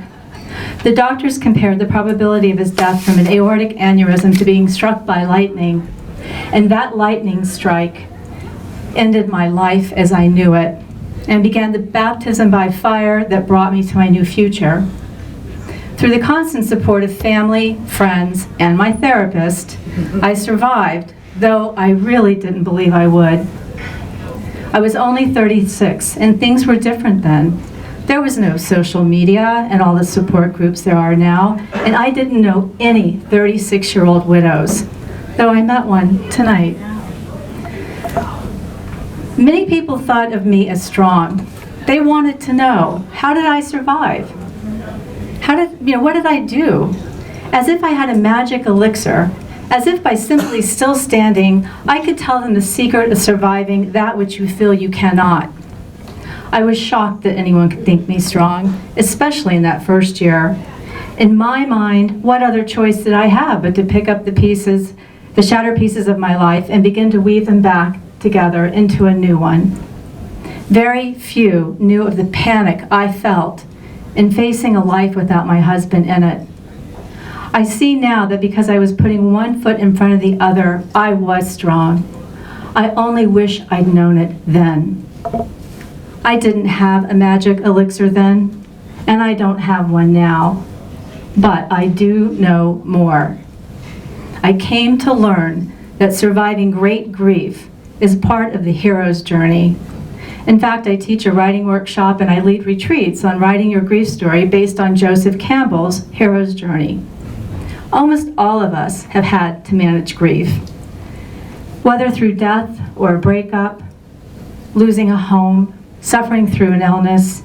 The doctors compared the probability of his death from an aortic aneurysm to being struck by lightning, and that lightning strike ended my life as I knew it and began the baptism by fire that brought me to my new future. Through the constant support of family, friends, and my therapist, I survived, though I really didn't believe I would. I was only 36, and things were different then. There was no social media and all the support groups there are now, and I didn't know any 36-year-old widows, though I met one tonight. Many people thought of me as strong. They wanted to know, how did I survive? What did I do? As if I had a magic elixir, as if by simply still standing, I could tell them the secret of surviving that which you feel you cannot. I was shocked that anyone could think me strong, especially in that first year. In my mind, what other choice did I have but to pick up the shattered pieces of my life and begin to weave them back together into a new one? Very few knew of the panic I felt in facing a life without my husband in it. I see now that because I was putting one foot in front of the other, I was strong. I only wish I'd known it then. I didn't have a magic elixir then, and I don't have one now, but I do know more. I came to learn that surviving great grief is part of the hero's journey. In fact, I teach a writing workshop and I lead retreats on writing your grief story based on Joseph Campbell's Hero's Journey. Almost all of us have had to manage grief, whether through death or a breakup, losing a home, suffering through an illness,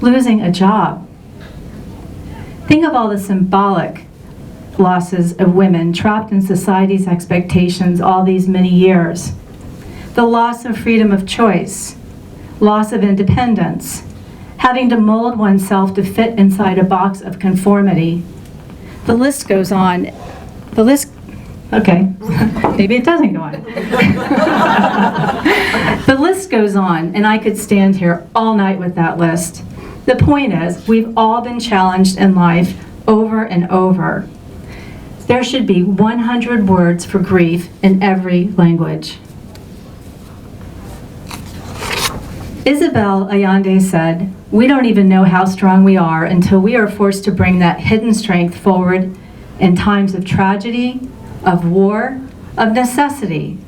losing a job. Think of all the symbolic losses of women trapped in society's expectations all these many years. The loss of freedom of choice, loss of independence, having to mold oneself to fit inside a box of conformity. The list goes on. Okay, maybe it doesn't go on. The list goes on, and I could stand here all night with that list. The point is, we've all been challenged in life over and over. There should be 100 words for grief in every language. Isabel Allende said, "We don't even know how strong we are until we are forced to bring that hidden strength forward in times of tragedy, of war, of necessity."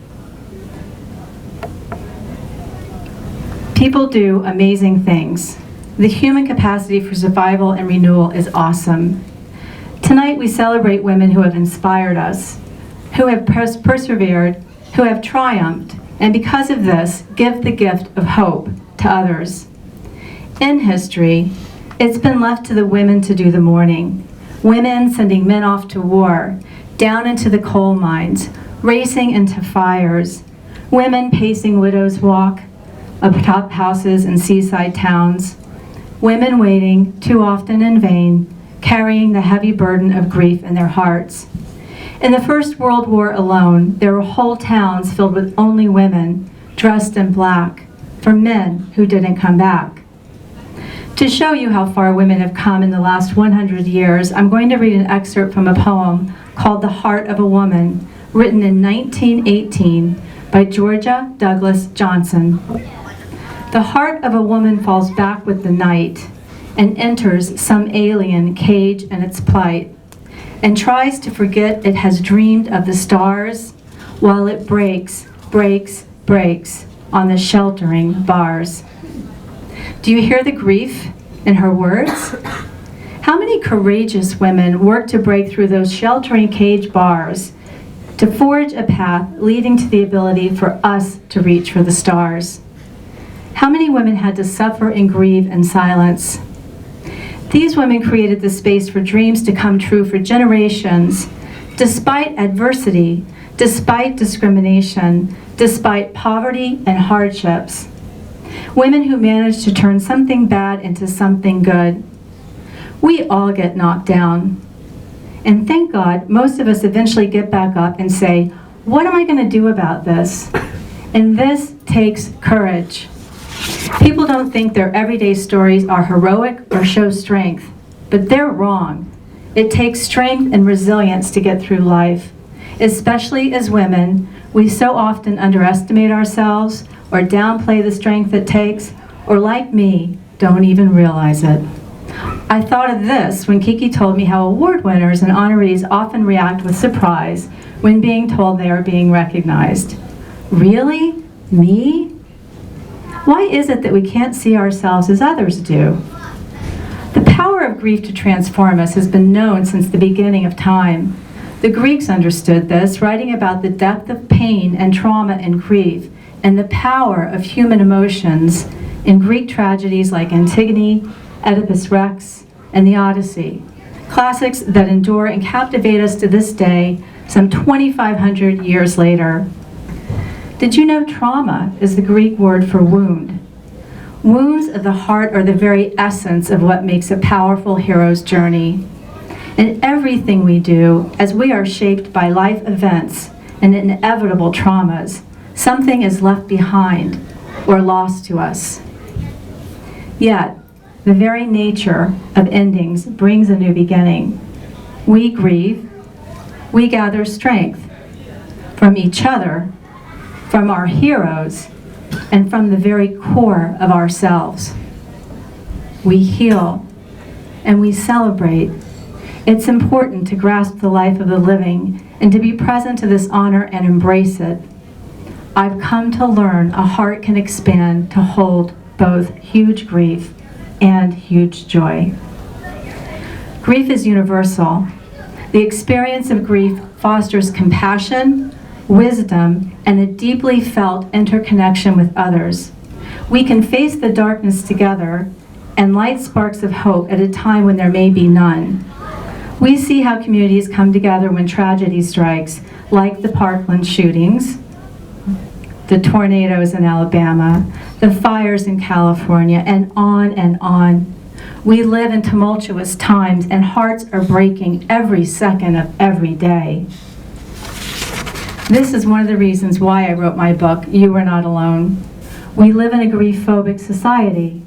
People do amazing things. The human capacity for survival and renewal is awesome. Tonight we celebrate women who have inspired us, who have persevered, who have triumphed, and because of this, give the gift of hope to others. In history, it's been left to the women to do the mourning. Women sending men off to war, down into the coal mines, racing into fires. Women pacing Widow's Walk, atop houses in seaside towns. Women waiting, too often in vain, carrying the heavy burden of grief in their hearts. In the First World War alone, there were whole towns filled with only women, dressed in black, for men who didn't come back. To show you how far women have come in the last 100 years, I'm going to read an excerpt from a poem called The Heart of a Woman, written in 1918 by Georgia Douglas Johnson. The heart of a woman falls back with the night and enters some alien cage in its plight, and tries to forget it has dreamed of the stars while it breaks, breaks, breaks on the sheltering bars. Do you hear the grief in her words? How many courageous women work to break through those sheltering cage bars to forge a path leading to the ability for us to reach for the stars? How many women had to suffer and grieve in silence? These women created the space for dreams to come true for generations, despite adversity, despite discrimination, despite poverty and hardships. Women who managed to turn something bad into something good. We all get knocked down. And thank God, most of us eventually get back up and say, what am I going to do about this? And this takes courage. People don't think their everyday stories are heroic or show strength, but they're wrong. It takes strength and resilience to get through life. Especially as women, we so often underestimate ourselves or downplay the strength it takes, or like me, don't even realize it. I thought of this when Kiki told me how award winners and honorees often react with surprise when being told they are being recognized. Really? Me? Why is it that we can't see ourselves as others do? The power of grief to transform us has been known since the beginning of time. The Greeks understood this, writing about the depth of pain and trauma and grief, and the power of human emotions in Greek tragedies like Antigone, Oedipus Rex, and the Odyssey, classics that endure and captivate us to this day, some 2,500 years later. Did you know trauma is the Greek word for wound? Wounds of the heart are the very essence of what makes a powerful hero's journey. In everything we do, as we are shaped by life events and inevitable traumas, something is left behind or lost to us. Yet, the very nature of endings brings a new beginning. We grieve, we gather strength from each other, from our heroes, and from the very core of ourselves. We heal and we celebrate. It's important to grasp the life of the living and to be present to this honor and embrace it. I've come to learn a heart can expand to hold both huge grief and huge joy. Grief is universal. The experience of grief fosters compassion, wisdom, and a deeply felt interconnection with others. We can face the darkness together and light sparks of hope at a time when there may be none. We see how communities come together when tragedy strikes, like the Parkland shootings, the tornadoes in Alabama, the fires in California, and on and on. We live in tumultuous times, and hearts are breaking every second of every day. This is one of the reasons why I wrote my book, You Are Not Alone. We live in a grief-phobic society.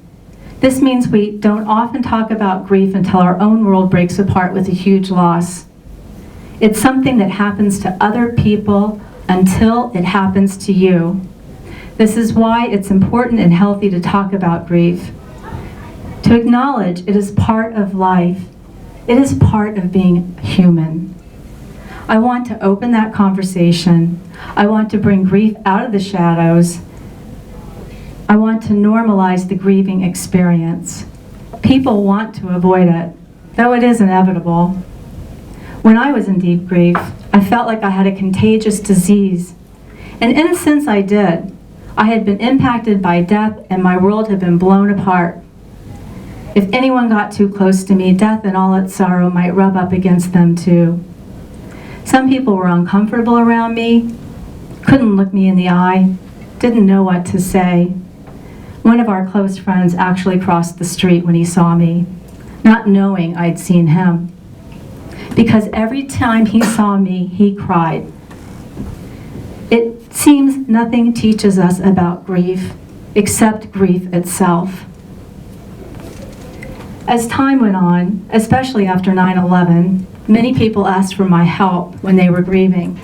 This means we don't often talk about grief until our own world breaks apart with a huge loss. It's something that happens to other people until it happens to you. This is why it's important and healthy to talk about grief. To acknowledge it is part of life. It is part of being human. I want to open that conversation. I want to bring grief out of the shadows. I want to normalize the grieving experience. People want to avoid it, though it is inevitable. When I was in deep grief, I felt like I had a contagious disease. And in a sense I did. I had been impacted by death and my world had been blown apart. If anyone got too close to me, death and all its sorrow might rub up against them too. Some people were uncomfortable around me, couldn't look me in the eye, didn't know what to say. One of our close friends actually crossed the street when he saw me, not knowing I'd seen him. Because every time he saw me, he cried. It seems nothing teaches us about grief except grief itself. As time went on, especially after 9/11, many people asked for my help when they were grieving.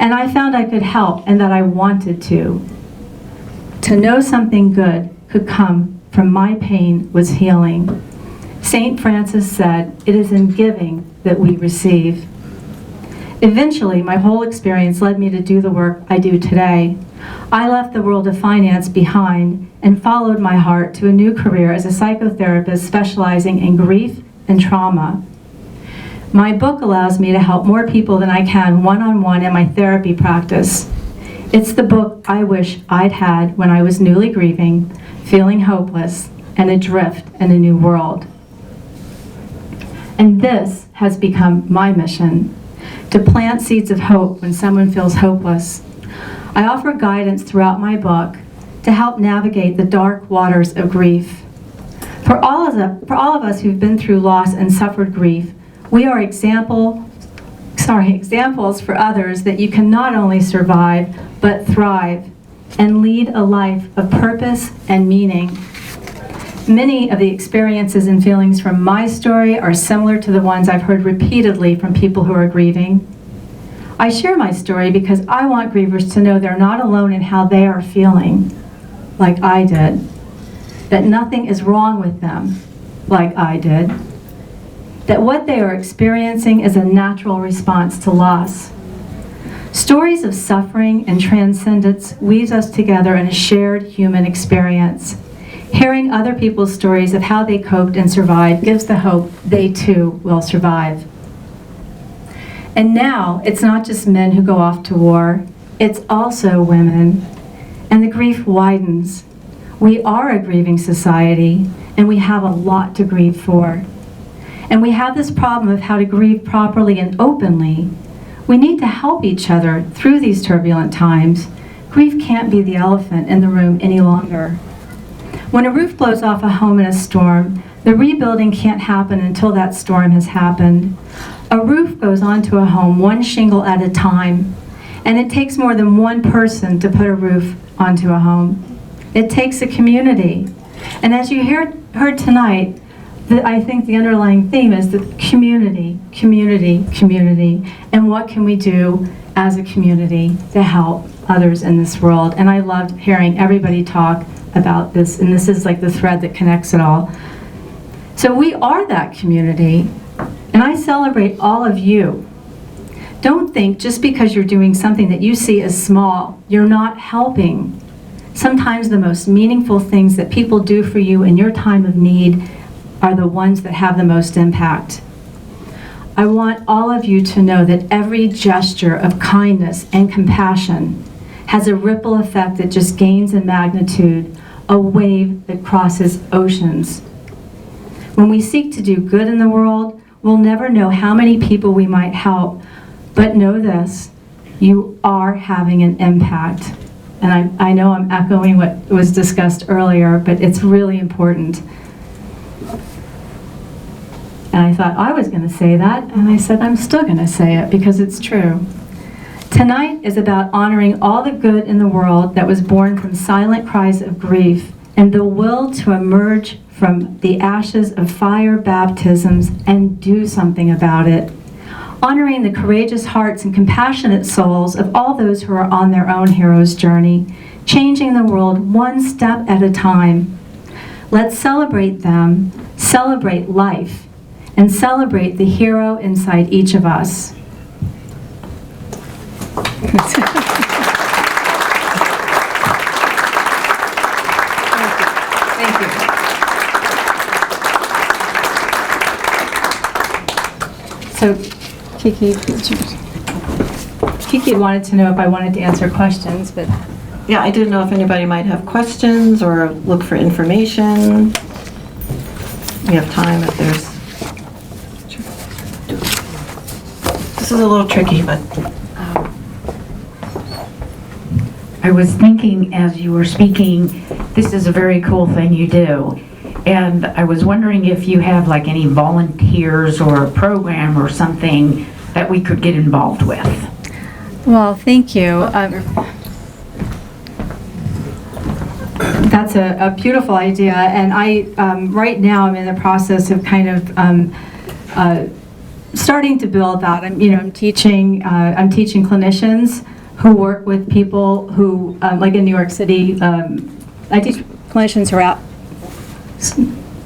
And I found I could help and that I wanted to. To know something good could come from my pain was healing. St. Francis said, "It is in giving that we receive." Eventually, my whole experience led me to do the work I do today. I left the world of finance behind and followed my heart to a new career as a psychotherapist specializing in grief and trauma. My book allows me to help more people than I can one-on-one in my therapy practice. It's the book I wish I'd had when I was newly grieving, feeling hopeless, and adrift in a new world. And this has become my mission, to plant seeds of hope when someone feels hopeless. I offer guidance throughout my book to help navigate the dark waters of grief. For all of us who've been through loss and suffered grief, we are examples for others that you can not only survive, but thrive. and lead a life of purpose and meaning. Many of the experiences and feelings from my story are similar to the ones I've heard repeatedly from people who are grieving. I share my story because I want grievers to know they're not alone in how they are feeling, like I did. That nothing is wrong with them, like I did. That what they are experiencing is a natural response to loss. Stories of suffering and transcendence weaves us together in a shared human experience. Hearing other people's stories of how they coped and survived gives the hope they too will survive. And now, it's not just men who go off to war, it's also women. And the grief widens. We are a grieving society, and we have a lot to grieve for. And we have this problem of how to grieve properly and openly. We need to help each other through these turbulent times. Grief can't be the elephant in the room any longer. When a roof blows off a home in a storm, the rebuilding can't happen until that storm has happened. A roof goes onto a home one shingle at a time, and it takes more than one person to put a roof onto a home. It takes a community. And as you heard tonight, I think the underlying theme is the community, community, community, and what can we do as a community to help others in this world. And I loved hearing everybody talk about this, and this is like the thread that connects it all. So we are that community, and I celebrate all of you. Don't think just because you're doing something that you see as small, you're not helping. Sometimes the most meaningful things that people do for you in your time of need are the ones that have the most impact. I want all of you to know that every gesture of kindness and compassion has a ripple effect that just gains in magnitude, a wave that crosses oceans. When we seek to do good in the world, we'll never know how many people we might help, but know this, you are having an impact. And I know I'm echoing what was discussed earlier, but it's really important. And I thought I was going to say that, and I said I'm still going to say it because it's true. Tonight is about honoring all the good in the world that was born from silent cries of grief and the will to emerge from the ashes of fire baptisms and do something about it. Honoring the courageous hearts and compassionate souls of all those who are on their own hero's journey, changing the world one step at a time. Let's celebrate them, celebrate life, and celebrate the hero inside each of us. Thank you. So, Kiki wanted to know if I wanted to answer questions, but Yeah, I didn't know if anybody might have questions or look for information. We have time if there's... This is a little tricky, but... I was thinking as you were speaking, this is a very cool thing you do. And I was wondering if you have like any volunteers or a program or something that we could get involved with. well, thank you. That's a beautiful idea, and I right now I'm in the process of kind of starting to build that. I'm teaching clinicians who work with people who, like in New York City, I teach clinicians who are out.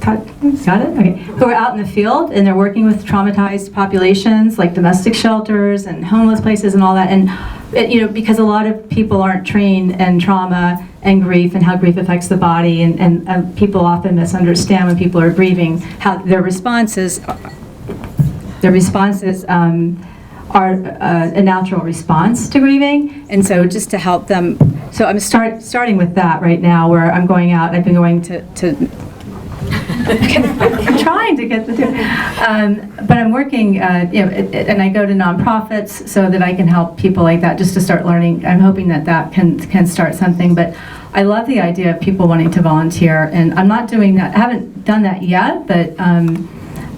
Got it? Okay. Who are out in the field and they're working with traumatized populations like domestic shelters and homeless places and all that. And because a lot of people aren't trained in trauma and grief and how grief affects the body, and people often misunderstand when people are grieving how their responses are a natural response to grieving. And so just to help them, so I'm starting with that right now, where I'm going out. I've been going to I'm trying to get the two. But I'm working, and I go to nonprofits so that I can help people like that, just to start learning. I'm hoping that can start something. But I love the idea of people wanting to volunteer, and I'm not doing that. I haven't done that yet, but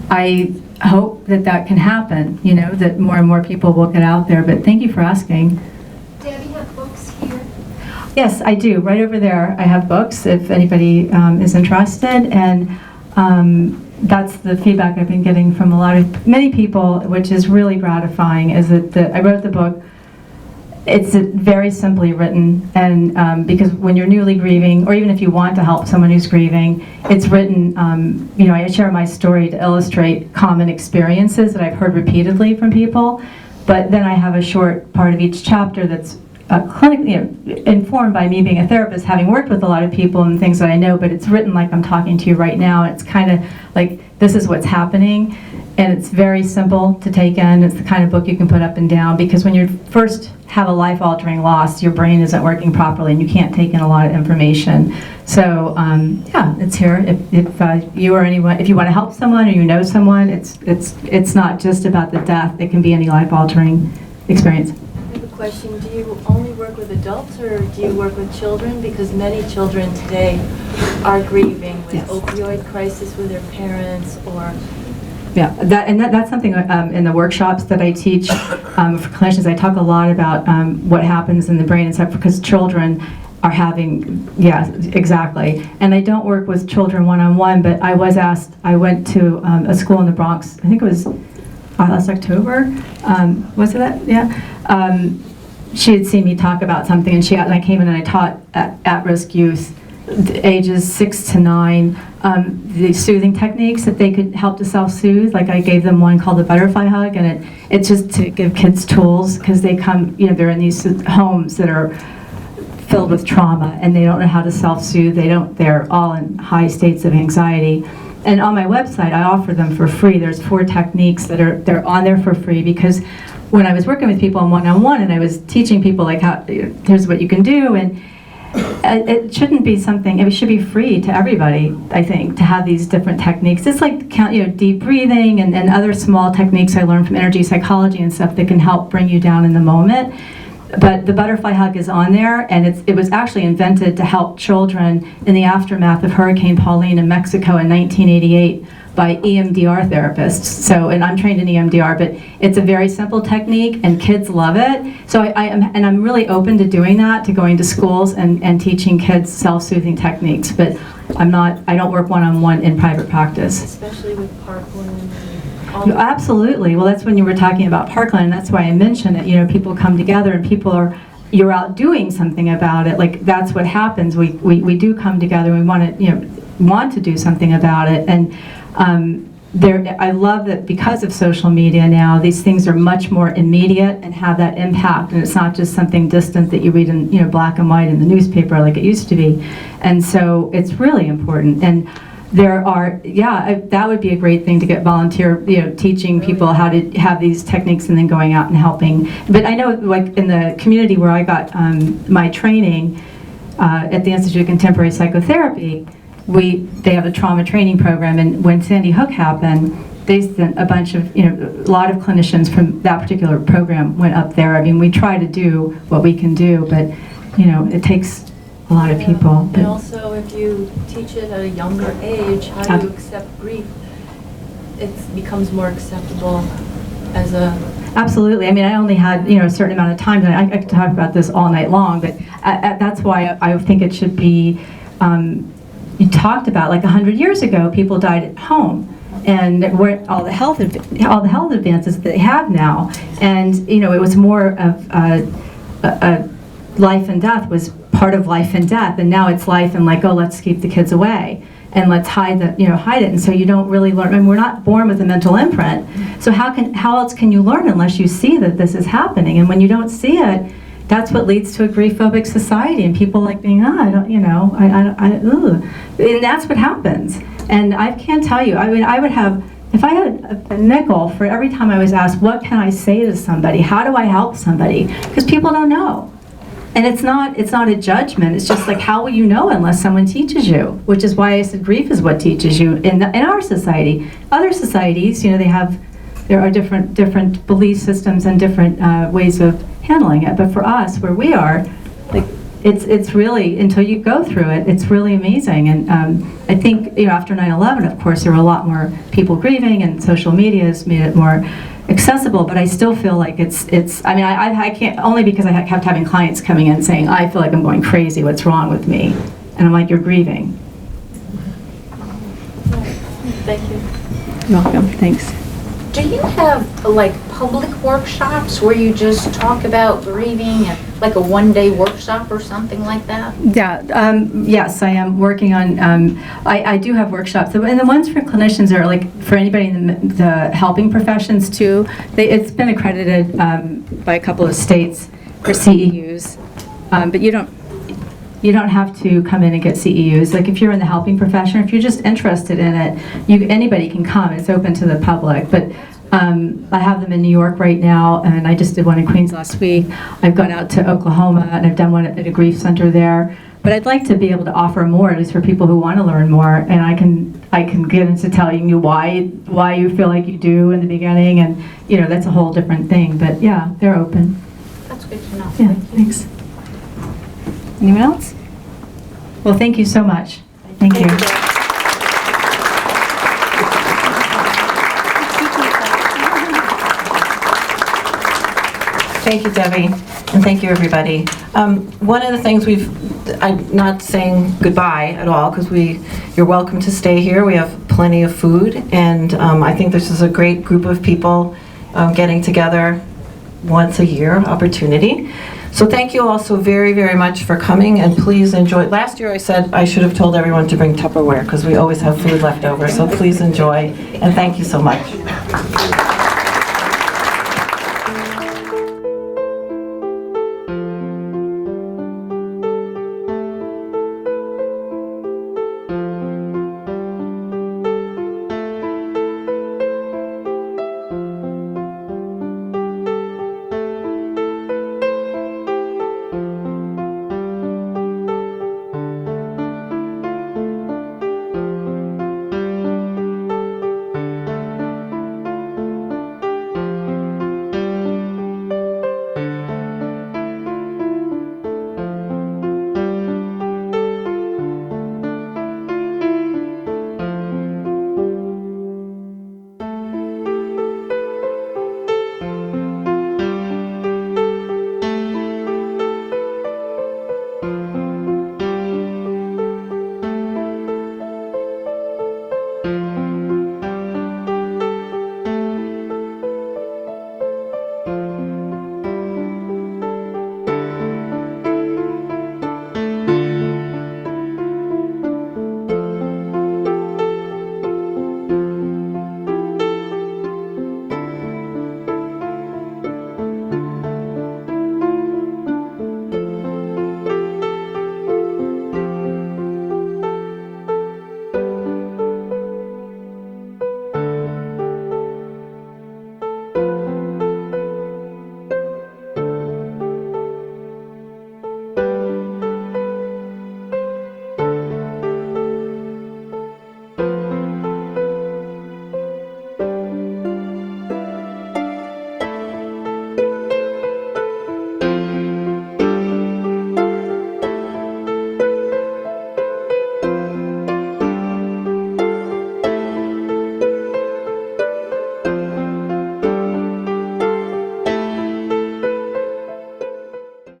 I hope that can happen. That more and more people will get out there. But thank you for asking. Debbie, have books here? Yes, I do. Right over there, I have books if anybody is interested, and that's the feedback I've been getting from many people, which is really gratifying. Is that I wrote the book. It's very simply written, and because when you're newly grieving, or even if you want to help someone who's grieving, it's written. I share my story to illustrate common experiences that I've heard repeatedly from people, but then I have a short part of each chapter that's clinically informed by me being a therapist, having worked with a lot of people and things that I know, but it's written like I'm talking to you right now. It's kind of like, this is what's happening, and it's very simple to take in. It's the kind of book you can put up and down, because when you first have a life-altering loss, your brain isn't working properly and you can't take in a lot of information. So yeah, it's here. If you or anyone, if you want to help someone or you know someone, it's not just about the death. It can be any life-altering experience. I have a question. Do you only work with adults, or do you work with children? Because many children today are grieving with opioid crisis with their parents, or yeah, that's something in the workshops that I teach for clinicians. I talk a lot about what happens in the brain and stuff, because children are having, yeah, exactly. And I don't work with children one-on-one, but I was asked, I went to a school in the Bronx, I think it was last October, was it that? Yeah. She had seen me talk about something, and I came in and I taught at-risk youth, ages 6 to 9, the soothing techniques that they could help to self-soothe. Like I gave them one called the butterfly hug, and it's just to give kids tools, because they come, they're in these homes that are filled with trauma, and they don't know how to self-soothe. They're all in high states of anxiety. And on my website, I offer them for free. There's 4 techniques they're on there for free, because when I was working with people one-on-one and I was teaching people like here's what you can do, and it shouldn't be something, it should be free to everybody, I think, to have these different techniques. It's like deep breathing and other small techniques I learned from energy psychology and stuff that can help bring you down in the moment. But the butterfly hug is on there, and it was actually invented to help children in the aftermath of Hurricane Pauline in Mexico in 1988 by EMDR therapists. So, and I'm trained in EMDR, but it's a very simple technique, and kids love it. So I'm really open to doing that, to going to schools and teaching kids self-soothing techniques. But I don't work one-on-one in private practice. especially with Parkland? Absolutely. Well, that's when you were talking about Parkland, and that's why I mentioned it. People come together, and you're out doing something about it. Like, that's what happens. We do come together. We want to do something about it. And I love that because of social media now, these things are much more immediate and have that impact, and it's not just something distant that you read in black and white in the newspaper like it used to be. And so it's really important. And there are, that would be a great thing to get volunteer, teaching people how to have these techniques and then going out and helping. But I know, like in the community where I got my training at the Institute of Contemporary Psychotherapy, they have a trauma training program, and when Sandy Hook happened, they sent a bunch of, a lot of clinicians from that particular program went up there. I mean, we try to do what we can do, but, it takes a lot of people. And also, if you teach it at a younger age, how do you accept grief? It becomes more acceptable as a... Absolutely. I mean, I only had, a certain amount of time, and I could talk about this all night long, but that's why I think it should be, you talked about, like 100 years ago, people died at home. And all the health advances that they have now, and it was more of life and death was part of life and death, and now it's life and like, oh, let's keep the kids away and let's hide it, and so you don't really learn. I mean, we're not born with a mental imprint, so how else can you learn unless you see that this is happening? And when you don't see it, that's what leads to a grief-phobic society, and people like being, and that's what happens. And I can't tell you, I mean, I would have, if I had a nickel for every time I was asked, what can I say to somebody? How do I help somebody? Because people don't know. And it's not a judgment, it's just like, how will you know unless someone teaches you? Which is why I said grief is what teaches you in our society. Other societies, there are different belief systems and different ways of handling it. But for us, where we are, like, it's really, until you go through it, it's really amazing. And I think, after 9/11, of course, there were a lot more people grieving, and social media has made it more accessible, but I still feel like I can't, only because I kept having clients coming in saying, I feel like I'm going crazy, what's wrong with me? And I'm like, you're grieving. Thank you. You're welcome, thanks. Do you have like public workshops where you just talk about grieving, like a one-day workshop or something like that? Yeah, yes, I am working on, I do have workshops, and the ones for clinicians are like for anybody in the helping professions too. It's been accredited by a couple of states for CEUs, but you don't have to come in and get CEUs. Like if you're in the helping profession, if you're just interested in it, anybody can come. It's open to the public. But I have them in New York right now, and I just did one in Queens last week. I've gone out to Oklahoma, and I've done one at a grief center there. But I'd like to be able to offer more, at least for people who want to learn more. And I can get into telling you why you feel like you do in the beginning, and that's a whole different thing. But yeah, they're open. That's good to know. Yeah, thanks. Anyone else? Well, thank you so much. Thank you. Thank you, Debbie, and thank you, everybody. One of the things I'm not saying goodbye at all, because you're welcome to stay here. We have plenty of food, and I think this is a great group of people getting together once a year opportunity. So thank you all so very, very much for coming, and please enjoy. Last year I said I should have told everyone to bring Tupperware, because we always have food left over, so please enjoy, and thank you so much.